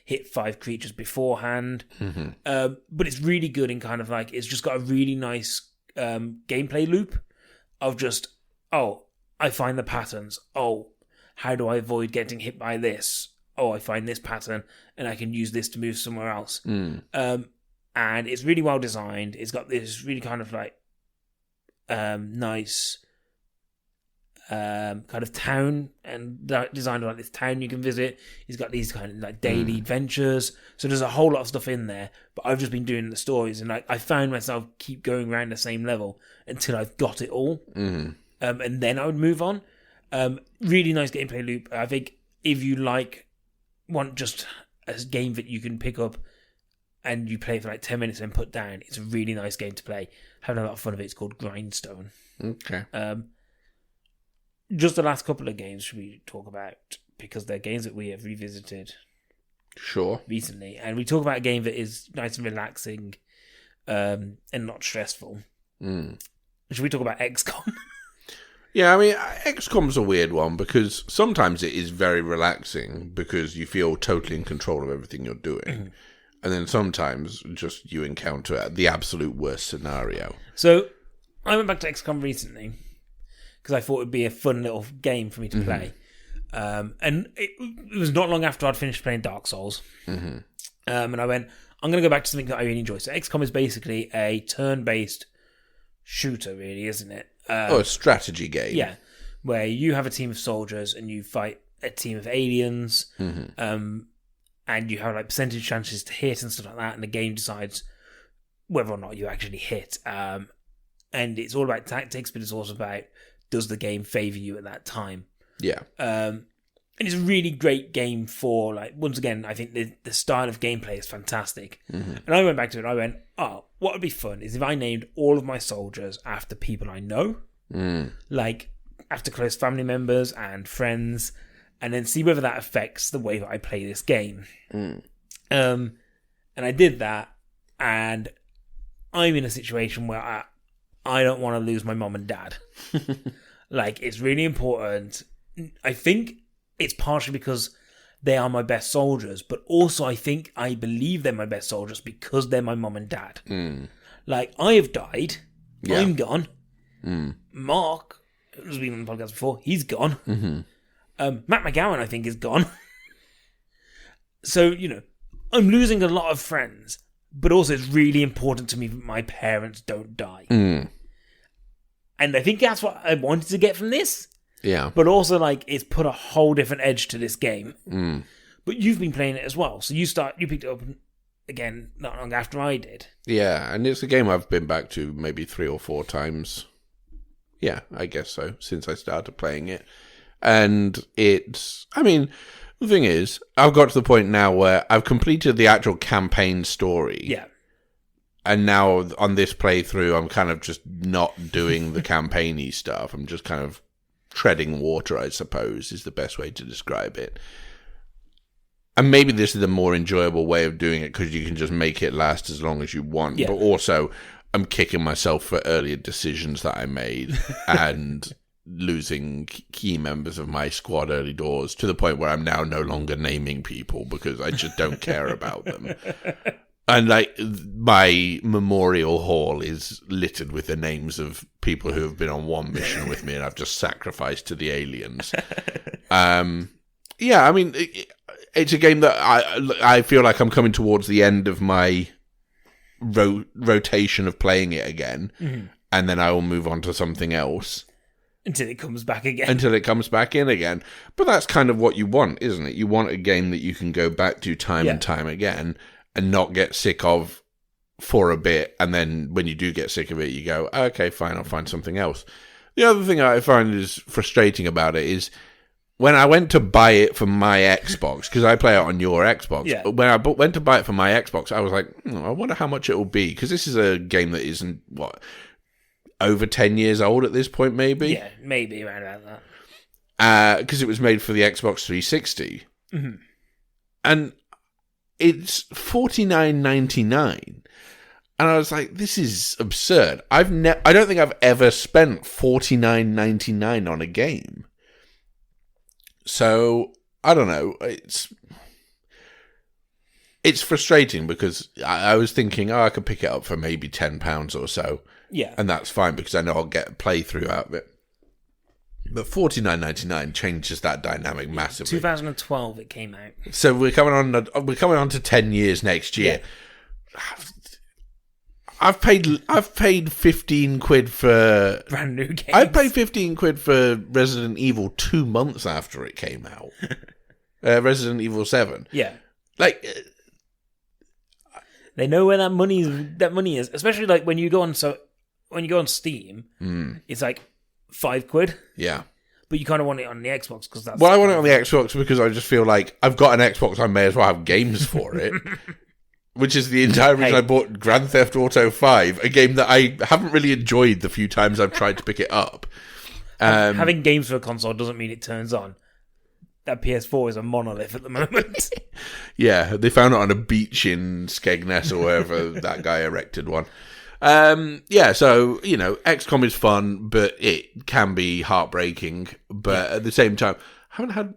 hit 5 creatures beforehand. But it's really good in kind of like, it's just got a really nice gameplay loop of just, I find the patterns. How do I avoid getting hit by this? I find this pattern and I can use this to move somewhere else. And it's really well designed. It's got this really kind of like nice kind of town, and designed like this town you can visit. It's got these kind of like daily adventures. So there's a whole lot of stuff in there, but I've just been doing the stories, and like I found myself keep going around the same level until I've got it all. And then I would move on. Really nice gameplay loop. I think if you want just a game that you can pick up and you play for like 10 minutes and put down, it's a really nice game to play. Having a lot of fun of it. It's called Grindstone. Okay. Just the last couple of games we talk about, because they're games that we have revisited recently, and we talk about a game that is nice and relaxing and not stressful. Should we talk about XCOM? Yeah, I mean, XCOM's a weird one, because sometimes it is very relaxing because you feel totally in control of everything you're doing. And then sometimes just you encounter the absolute worst scenario. So I went back to XCOM recently because I thought it would be a fun little game for me to play. And it was not long after I'd finished playing Dark Souls. And I went, I'm going to go back to something that I really enjoy. So XCOM is basically a turn-based shooter, really, isn't it? A strategy game. Yeah, where you have a team of soldiers and you fight a team of aliens, and you have like percentage chances to hit and stuff like that, and the game decides whether or not you actually hit. And it's all about tactics, but it's also about, does the game favour you at that time? Yeah. And it's a really great game for, like, once again, I think the style of gameplay is fantastic. And I went back to it and I went, what would be fun is if I named all of my soldiers after people I know, like after close family members and friends, and then see whether that affects the way that I play this game. And I did that, and I'm in a situation where I don't want to lose my mom and dad. Like, it's really important. I think it's partially because they are my best soldiers, but also I believe they're my best soldiers because they're my mom and dad. Like, I have died. Yeah. I'm gone. Mark, who's been on the podcast before, he's gone. Matt McGowan, I think, is gone. So, I'm losing a lot of friends, but also it's really important to me that my parents don't die. And I think that's what I wanted to get from this. Yeah. But also, like, it's put a whole different edge to this game. But you've been playing it as well. So you picked it up again not long after I did. Yeah, and it's a game I've been back to maybe 3 or 4 times. Yeah, I guess so, since I started playing it. And the thing is, I've got to the point now where I've completed the actual campaign story. Yeah. And now on this playthrough, I'm kind of just not doing the campaign-y stuff. I'm just kind of treading water, I suppose, is the best way to describe it. And maybe this is the more enjoyable way of doing it because you can just make it last as long as you want. Yeah. But also, I'm kicking myself for earlier decisions that I made and losing key members of my squad early doors to the point where I'm now no longer naming people because I just don't care about them. And like my memorial hall is littered with the names of people who have been on one mission with me and I've just sacrificed to the aliens. Yeah, I mean, it's a game that I feel like I'm coming towards the end of my rotation of playing it again, and then I will move on to something else. Until it comes back again. Until it comes back in again. But that's kind of what you want, isn't it? You want a game that you can go back to time and time again and not get sick of for a bit. And then when you do get sick of it, you go, okay, fine, I'll find something else. The other thing I find is frustrating about it is when I went to buy it for my Xbox, because I play it on your Xbox, when I went to buy it for my Xbox, I was like, I wonder how much it will be. Because this is a game that isn't, over 10 years old at this point, maybe? Yeah, maybe around about that. because it was made for the Xbox 360. Mm-hmm. And it's $49.99. And I was like, this is absurd. I don't think I've ever spent $49.99 on a game. So, I don't know. It's frustrating because I was thinking, I could pick it up for maybe £10 or so. Yeah. And that's fine because I know I'll get a playthrough out of it. But $49.99 changes that dynamic massively. 2012 it came out. So we're coming on to 10 years next year. Yeah. I've paid 15 quid for brand new games. I paid 15 quid for Resident Evil 2 months after it came out. Resident Evil 7. Yeah. Like they know where that money is, especially like when you go on Steam, it's like £5. Yeah. But you kind of want it on the Xbox because that's... Well, I want it on the Xbox because I just feel like I've got an Xbox, I may as well have games for it. Which is the entire reason I bought Grand Theft Auto 5, a game that I haven't really enjoyed the few times I've tried to pick it up. Having games for a console doesn't mean it turns on. That PS4 is a monolith at the moment. Yeah, they found it on a beach in Skegness or wherever that guy erected one. Yeah, so, XCOM is fun, but it can be heartbreaking. But at the same time, I haven't had...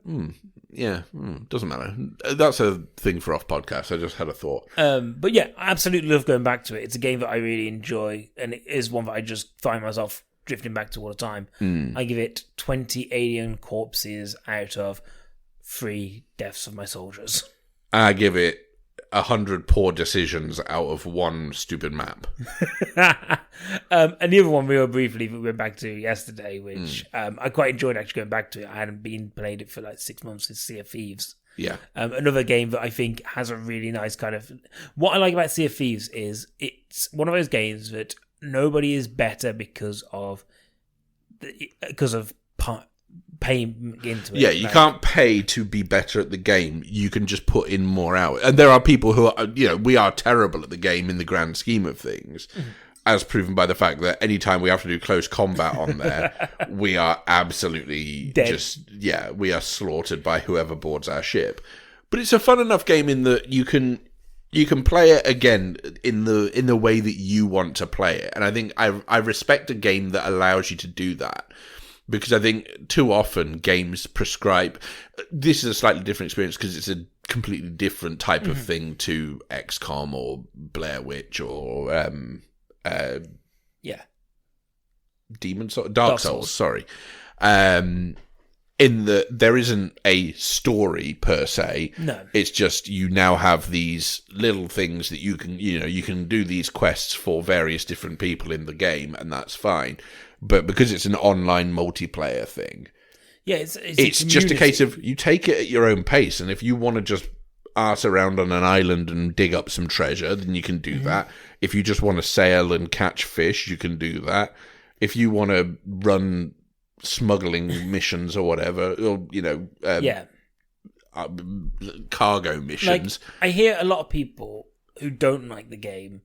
doesn't matter. That's a thing for off podcast. I just had a thought. But yeah, I absolutely love going back to it. It's a game that I really enjoy, and it is one that I just find myself drifting back to all the time. I give it 20 alien corpses out of 3 deaths of my soldiers. I give it 100 poor decisions out of 1 stupid map. And the other one real briefly we went back to yesterday, which I quite enjoyed actually going back to it. I hadn't played it for like 6 months, is Sea of Thieves. Yeah. Another game that I think has a really nice kind of... What I like about Sea of Thieves is it's one of those games that nobody is better because of paying into it. Yeah, you can't pay to be better at the game. You can just put in more hours. And there are people who are, we are terrible at the game in the grand scheme of things, as proven by the fact that anytime we have to do close combat on there, we are absolutely dead. We are slaughtered by whoever boards our ship. But it's a fun enough game in that you can play it again in the way that you want to play it. And I think I respect a game that allows you to do that. Because I think too often games prescribe... This is a slightly different experience because it's a completely different type of thing to XCOM or Blair Witch or... Dark Souls, sorry. In that there isn't a story per se. No. It's just you now have these little things that you can do these quests for various different people in the game, and that's fine. But because it's an online multiplayer thing, it's just a case of you take it at your own pace. And if you want to just arse around on an island and dig up some treasure, then you can do that. If you just want to sail and catch fish, you can do that. If you want to run smuggling missions or whatever, or cargo missions. Like, I hear a lot of people who don't like the game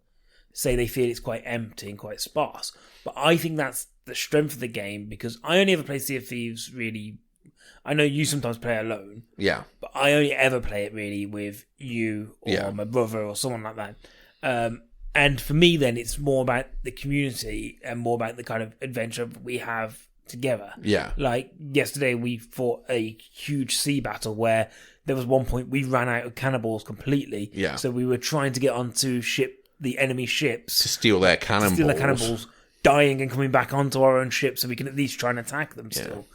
say they feel it's quite empty and quite sparse. But I think that's the strength of the game, because I only ever play Sea of Thieves really... I know you sometimes play alone. Yeah. But I only ever play it really with you or my brother or someone like that. And for me then, it's more about the community and more about the kind of adventure we have together. Yeah. Like yesterday we fought a huge sea battle where there was one point we ran out of cannonballs completely. Yeah. So we were trying to get onto the enemy ships. To steal their cannonballs. Dying and coming back onto our own ship so we can at least try and attack them still.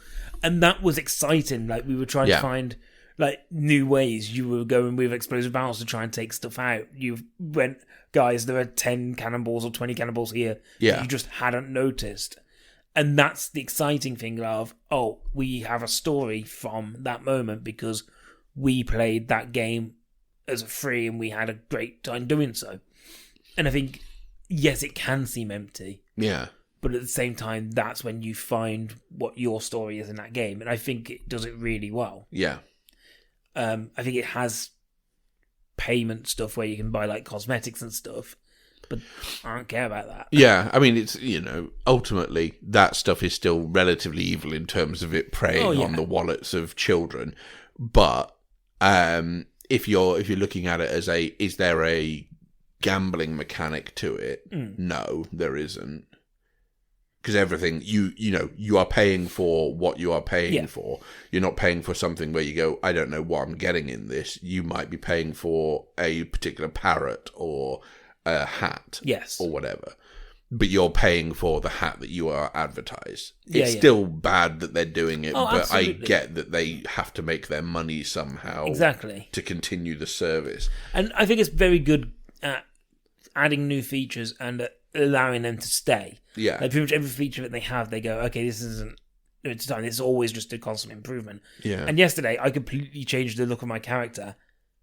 And that was exciting. Like, we were trying to find like new ways. You were going with explosive barrels to try and take stuff out. You went, guys, there are 10 cannonballs or 20 cannonballs here that you just hadn't noticed. And that's the exciting thing of, we have a story from that moment because we played that game as a free and we had a great time doing so. And I think, yes, it can seem empty. Yeah. But at the same time, that's when you find what your story is in that game. And I think it does it really well. Yeah. I think it has payment stuff where you can buy like cosmetics and stuff. but I don't care about that. Yeah, I mean, it's, ultimately that stuff is still relatively evil in terms of it preying on the wallets of children. But if you're looking at it as is there a gambling mechanic to it? No, there isn't. Because everything you are paying for what you are paying for. You're not paying for something where you go, I don't know what I'm getting in this. You might be paying for a particular parrot or a hat, or whatever. But you're paying for the hat that you are advertised. It's still bad that they're doing it, but absolutely. I get that they have to make their money somehow, to continue the service. And I think it's very good at adding new features and allowing them to stay. Yeah. Like pretty much every feature that they have, they go, okay, this isn't it's time. This is always just a constant improvement. Yeah. And yesterday, I completely changed the look of my character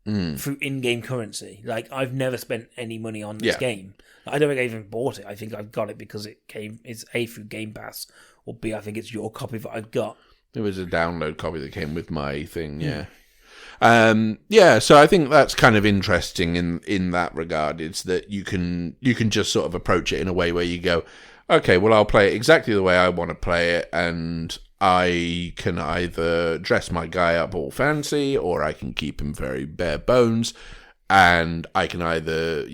through in-game currency. Like, I've never spent any money on this game. I don't think I even bought it. I think I've got it because it's A, through Game Pass, or B, I think it's your copy that I've got. It was a download copy that came with my thing, so I think that's kind of interesting in that regard. It's that you can just sort of approach it in a way where you go, okay, well, I'll play it exactly the way I want to play it, and I can either dress my guy up all fancy, or I can keep him very bare bones, and I can either,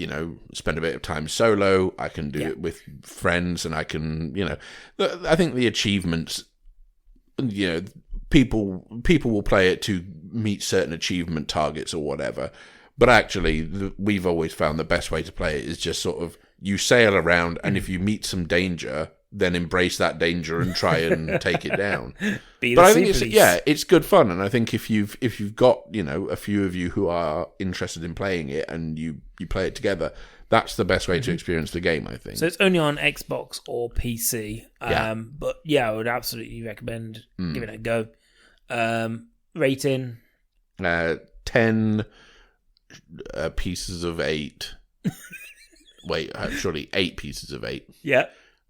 spend a bit of time solo, I can do it with friends, and I can, I think the achievements, people will play it to meet certain achievement targets or whatever, but actually we've always found the best way to play it is just sort of you sail around, and if you meet some danger, then embrace that danger and try and take it down. But I think it's good fun, and I think if you've got a few of you who are interested in playing it and you play it together, that's the best way to experience the game, I think. So it's only on Xbox or PC. But I would absolutely recommend giving it a go. Rating? 10 pieces of 8. Wait, surely 8 pieces of 8. Yeah.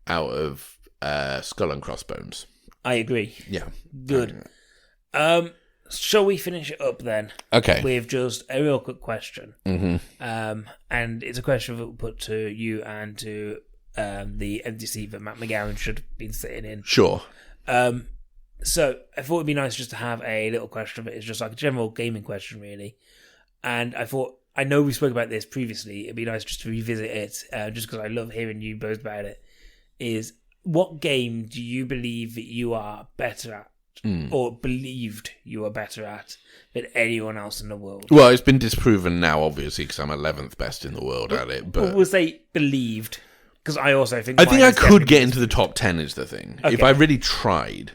Out of Skull and Crossbones. I agree. Yeah. Good. Shall we finish it up then? Okay. With just a real quick question. Mm-hmm. And it's a question that we'll put to you and to the empty seat that Matt McGowan should have been sitting in. Sure. So I thought it'd be nice just to have a little question that is just like a general gaming question, really. And I thought, I know we spoke about this previously, it'd be nice just to revisit it, just because I love hearing you both about it, is what game do you believe that you are better at, or believed you are better at, than anyone else in the world? Well, it's been disproven now, obviously, because I'm 11th best in the world at it. But we'll say believed, because I also think... I think I could get into the top 10 is the thing. Okay. If I really tried,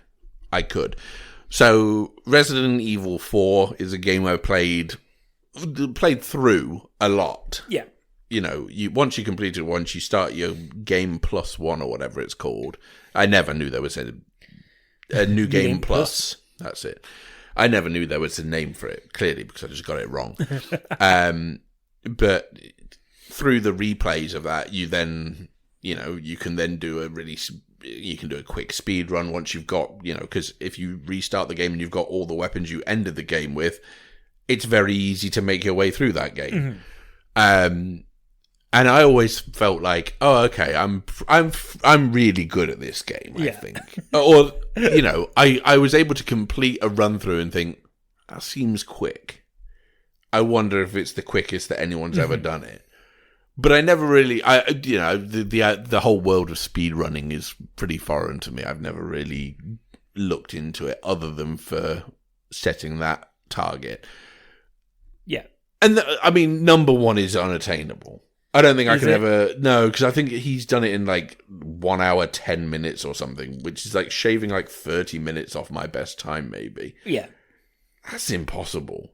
I could. So, Resident Evil 4 is a game I played through a lot. Yeah. Once you complete it, once you start your game plus one or whatever it's called. I never knew there was a new game plus. That's it. I never knew there was a name for it, clearly, because I just got it wrong. But through the replays of that, you then, you can then do a quick speed run once you've got, because if you restart the game and you've got all the weapons you ended the game with, it's very easy to make your way through that game. And I always felt like, oh, okay, I'm really good at this game, I think. Or, I was able to complete a run through and think, that seems quick. I wonder if it's the quickest that anyone's ever done it. But I never really, the whole world of speedrunning is pretty foreign to me. I've never really looked into it other than for setting that target. Yeah. And number one is unattainable. I don't think I can ever... No, because I think he's done it in 1 hour, 10 minutes or something, which is shaving 30 minutes off my best time, maybe. Yeah. That's impossible.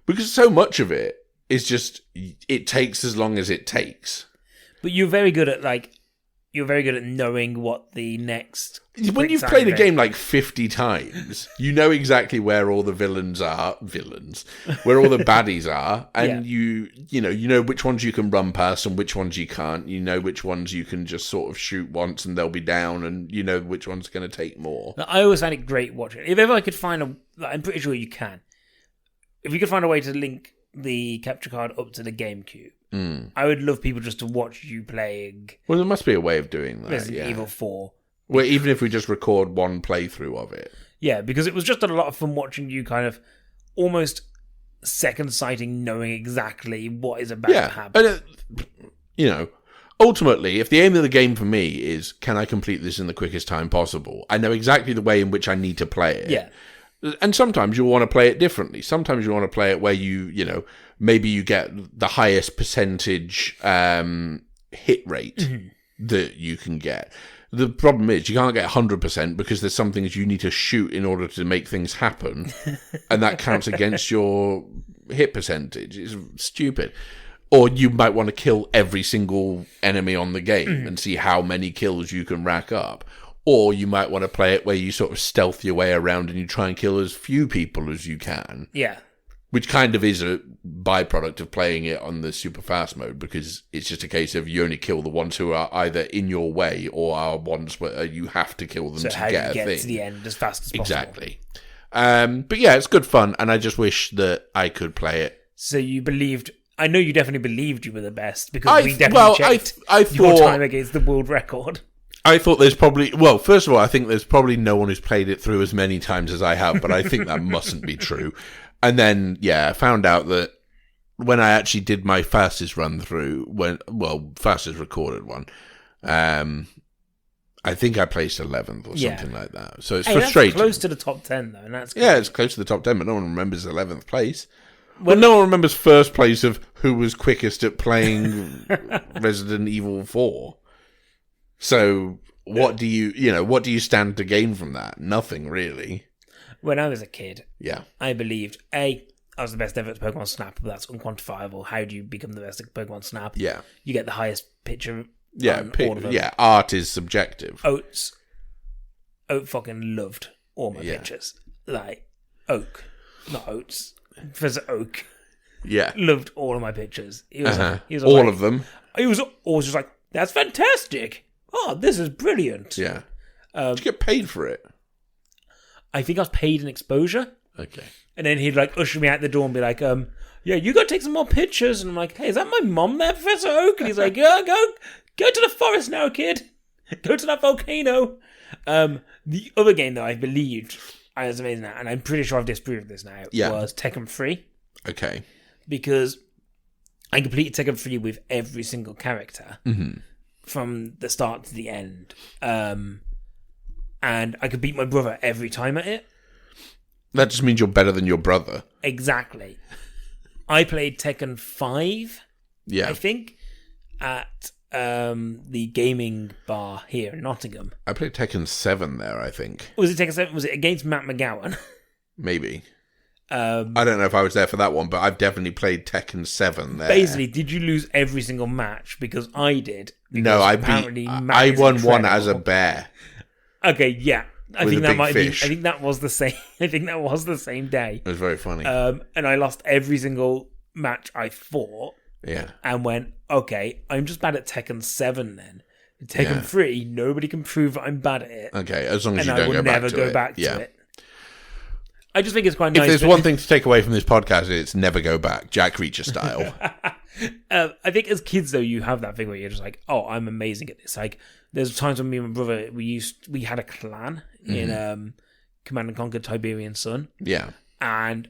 Because so much of it is just... It takes as long as it takes. But you're very good at, You're very good at knowing what the next... When you've played a game 50 times, you know exactly where all the villains are. Where all the baddies are. And you know which ones you can run past and which ones you can't. You know which ones you can just sort of shoot once and they'll be down. And you know which one's going to take more. Now, I always find it great watching it. If ever I could find I'm pretty sure you can. If you could find a way to link the capture card up to the GameCube. I would love people just to watch you playing. Well, there must be a way of doing that. Resident Evil 4. Well, even if we just record one playthrough of it. Yeah, because it was just a lot of fun watching you kind of almost second sighting, knowing exactly what is about to happen. And ultimately, if the aim of the game for me is, can I complete this in the quickest time possible? I know exactly the way in which I need to play it. Yeah. And sometimes you'll want to play it differently. Sometimes you want to play it where maybe you get the highest percentage hit rate that you can get. The problem is you can't get 100% because there's some things you need to shoot in order to make things happen. And that counts against your hit percentage. It's stupid. Or you might want to kill every single enemy on the game and see how many kills you can rack up. Or you might want to play it where you sort of stealth your way around and you try and kill as few people as you can. Yeah. Which kind of is a byproduct of playing it on the super fast mode, because it's just a case of you only kill the ones who are either in your way or are ones where you have to kill them so to how get do you a get thing. to the end as fast as possible. Exactly. But yeah, it's good fun, and I just wish that I could play it. So you believed... I know you definitely believed you were the best, because we definitely checked I your thought, time against the world record. I thought there's probably... Well, first of all, I think there's probably no one who's played it through as many times as I have, but I think that mustn't be true. And then, I found out that when I actually did my fastest run through, fastest recorded one, I think I placed 11th or something like that. So it's frustrating. That's close to the top 10, though. And that's good. Yeah, it's close to the top 10, but no one remembers 11th place. Well, no one remembers first place of who was quickest at playing Resident Evil 4. So what do you stand to gain from that? Nothing, really. When I was a kid, I believed, I was the best ever at Pokemon Snap, but that's unquantifiable. How do you become the best at Pokemon Snap? Yeah. You get the highest picture on all of them. Yeah, art is subjective. Oat fucking loved all my pictures. Like, Oak. Not Oats. Professor Oak. Yeah. Loved all of my pictures. He was all of them. He was always just like, that's fantastic. Oh, this is brilliant. Yeah. Did you get paid for it? I think I was paid in exposure. Okay. And then he'd like usher me out the door and be like, you gotta take some more pictures. And I'm like, hey, is that my mom there, Professor Oak? And he's like, yeah, go to the forest now, kid. Go to that volcano. The other game that I believed I was amazing at, and I'm pretty sure I've disproved this now, was Tekken 3. Okay. Because I completed Tekken 3 with every single character from the start to the end. And I could beat my brother every time at it. That just means you're better than your brother. Exactly. I played Tekken 5, I think, at the gaming bar here in Nottingham. I played Tekken 7 there, I think. Was it Tekken 7? Was it against Matt McGowan? Maybe. I don't know if I was there for that one, but I've definitely played Tekken 7 there. Basically, did you lose every single match? Because I did. No, I won one as a bear. Okay, yeah. I think that might fish. be. I think that was the same. I think that was the same day. It was very funny. And I lost every single match I fought. Yeah. And went, okay, I'm just bad at Tekken 7 then. Tekken 3, nobody can prove I'm bad at it. Okay, as long as and you don't go back to it. And I will never go back to it. I just think it's quite nice. If there's one thing to take away from this podcast, it's never go back. Jack Reacher style. I think as kids, though, you have that thing where you're just like, oh, I'm amazing at this. Like, there's times when me and my brother, we had a clan in Command & Conquer Tiberian Sun. Yeah. And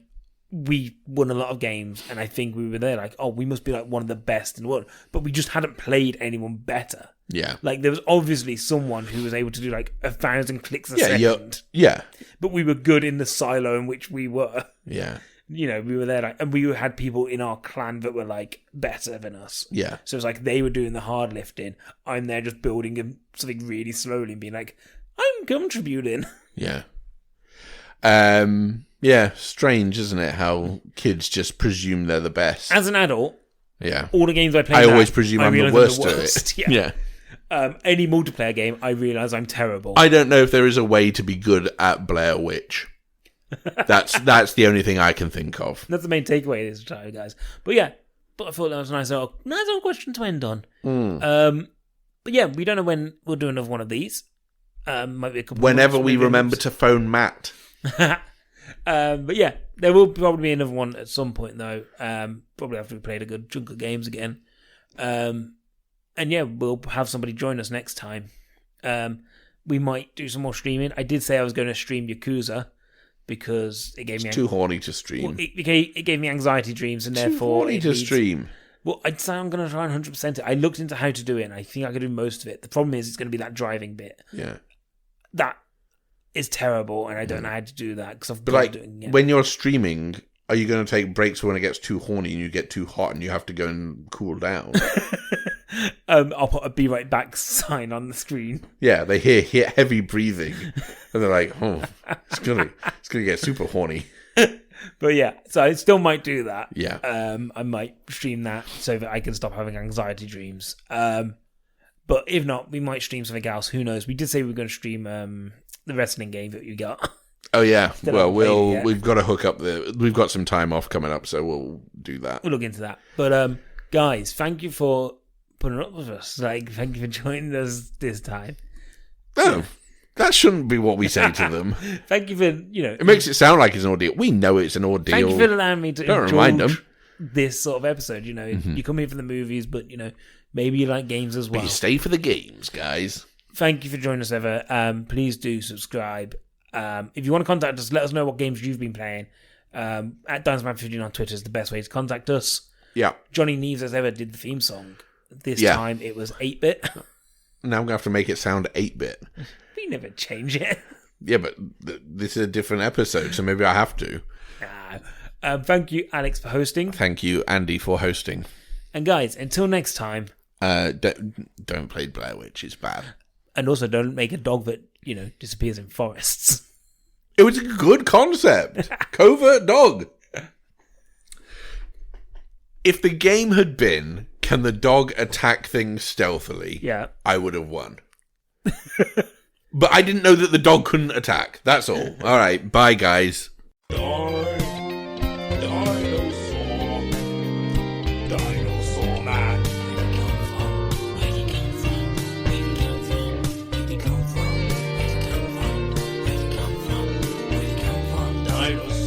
we won a lot of games, and I think we were there like, oh, we must be like one of the best in the world. But we just hadn't played anyone better. Yeah. Like, there was obviously someone who was able to do like 1,000 clicks a second. Yeah. But we were good in the silo in which we were. Yeah. You know, we were there like, and we had people in our clan that were like better than us. Yeah. So it's like they were doing the hard lifting. I'm there just building something really slowly and being like, I'm contributing. Yeah. Yeah, strange, isn't it? How kids just presume they're the best. As an adult, yeah, all the games I play, I always presume I'm the worst at it. Yeah. Any multiplayer game, I realise I'm terrible. I don't know if there is a way to be good at Blair Witch. That's the only thing I can think of. That's the main takeaway of this show, guys. But yeah, I thought that was a nice little question to end on. But yeah, we don't know when we'll do another one of these. Might be a couple. Whenever we remember to phone Matt. But yeah, there will probably be another one at some point though. Probably after we played a good chunk of games again. And yeah, we'll have somebody join us next time. We might do some more streaming. I did say I was going to stream Yakuza because it gave me too horny to stream. Well, it gave me anxiety dreams, and therefore too horny to stream. Well, I'd say I'm going to try and 100% it. I looked into how to do it, and I think I could do most of it. The problem is it's going to be that driving bit. Yeah. That is terrible, and I don't know how to do that because I've been doing it. When you're streaming, are you going to take breaks when it gets too horny and you get too hot and you have to go and cool down? I'll put a "Be Right Back" sign on the screen. Yeah, they hear heavy breathing, and they're like, "Oh, it's gonna get super horny." But yeah, so I still might do that. Yeah, I might stream that so that I can stop having anxiety dreams. But if not, we might stream something else. Who knows? We did say we were going to stream the wrestling game that you got. Oh yeah, well we've got to hook up we've got some time off coming up, so we'll do that. We'll look into that. But guys, thank you for putting up with us. Thank you for joining us this time. No, that shouldn't be what we say to them. Thank you for It makes it sound like it's an ordeal. We know it's an ordeal. Thank you for allowing me to Don't remind them. This sort of episode. You come here for the movies, but maybe you like games as well. But you stay for the games, guys. Thank you for joining us, ever. Please do subscribe. If you want to contact us, let us know what games you've been playing. At DinosaurMan15 on Twitter is the best way to contact us. Yeah. Johnny Neves, as ever, did the theme song. This time it was 8-bit. Now I'm going to have to make it sound 8-bit. We never change it. Yeah, but this is a different episode, so maybe I have to. Thank you, Alex, for hosting. Thank you, Andy, for hosting. And guys, until next time. Don't play Blair Witch, it's bad. And also don't make a dog that, disappears in forests. It was a good concept. Covert dog. If the game had been, can the dog attack things stealthily? Yeah. I would have won. But I didn't know that the dog couldn't attack. That's all. All right. Bye, guys. Dinosaur. Dinosaur man. Where'd he come from? Where'd he come from? Where'd he come from? Where'd he come from? Where'd he come from? Where'd he come from? Where'd he come from? Dinosaur.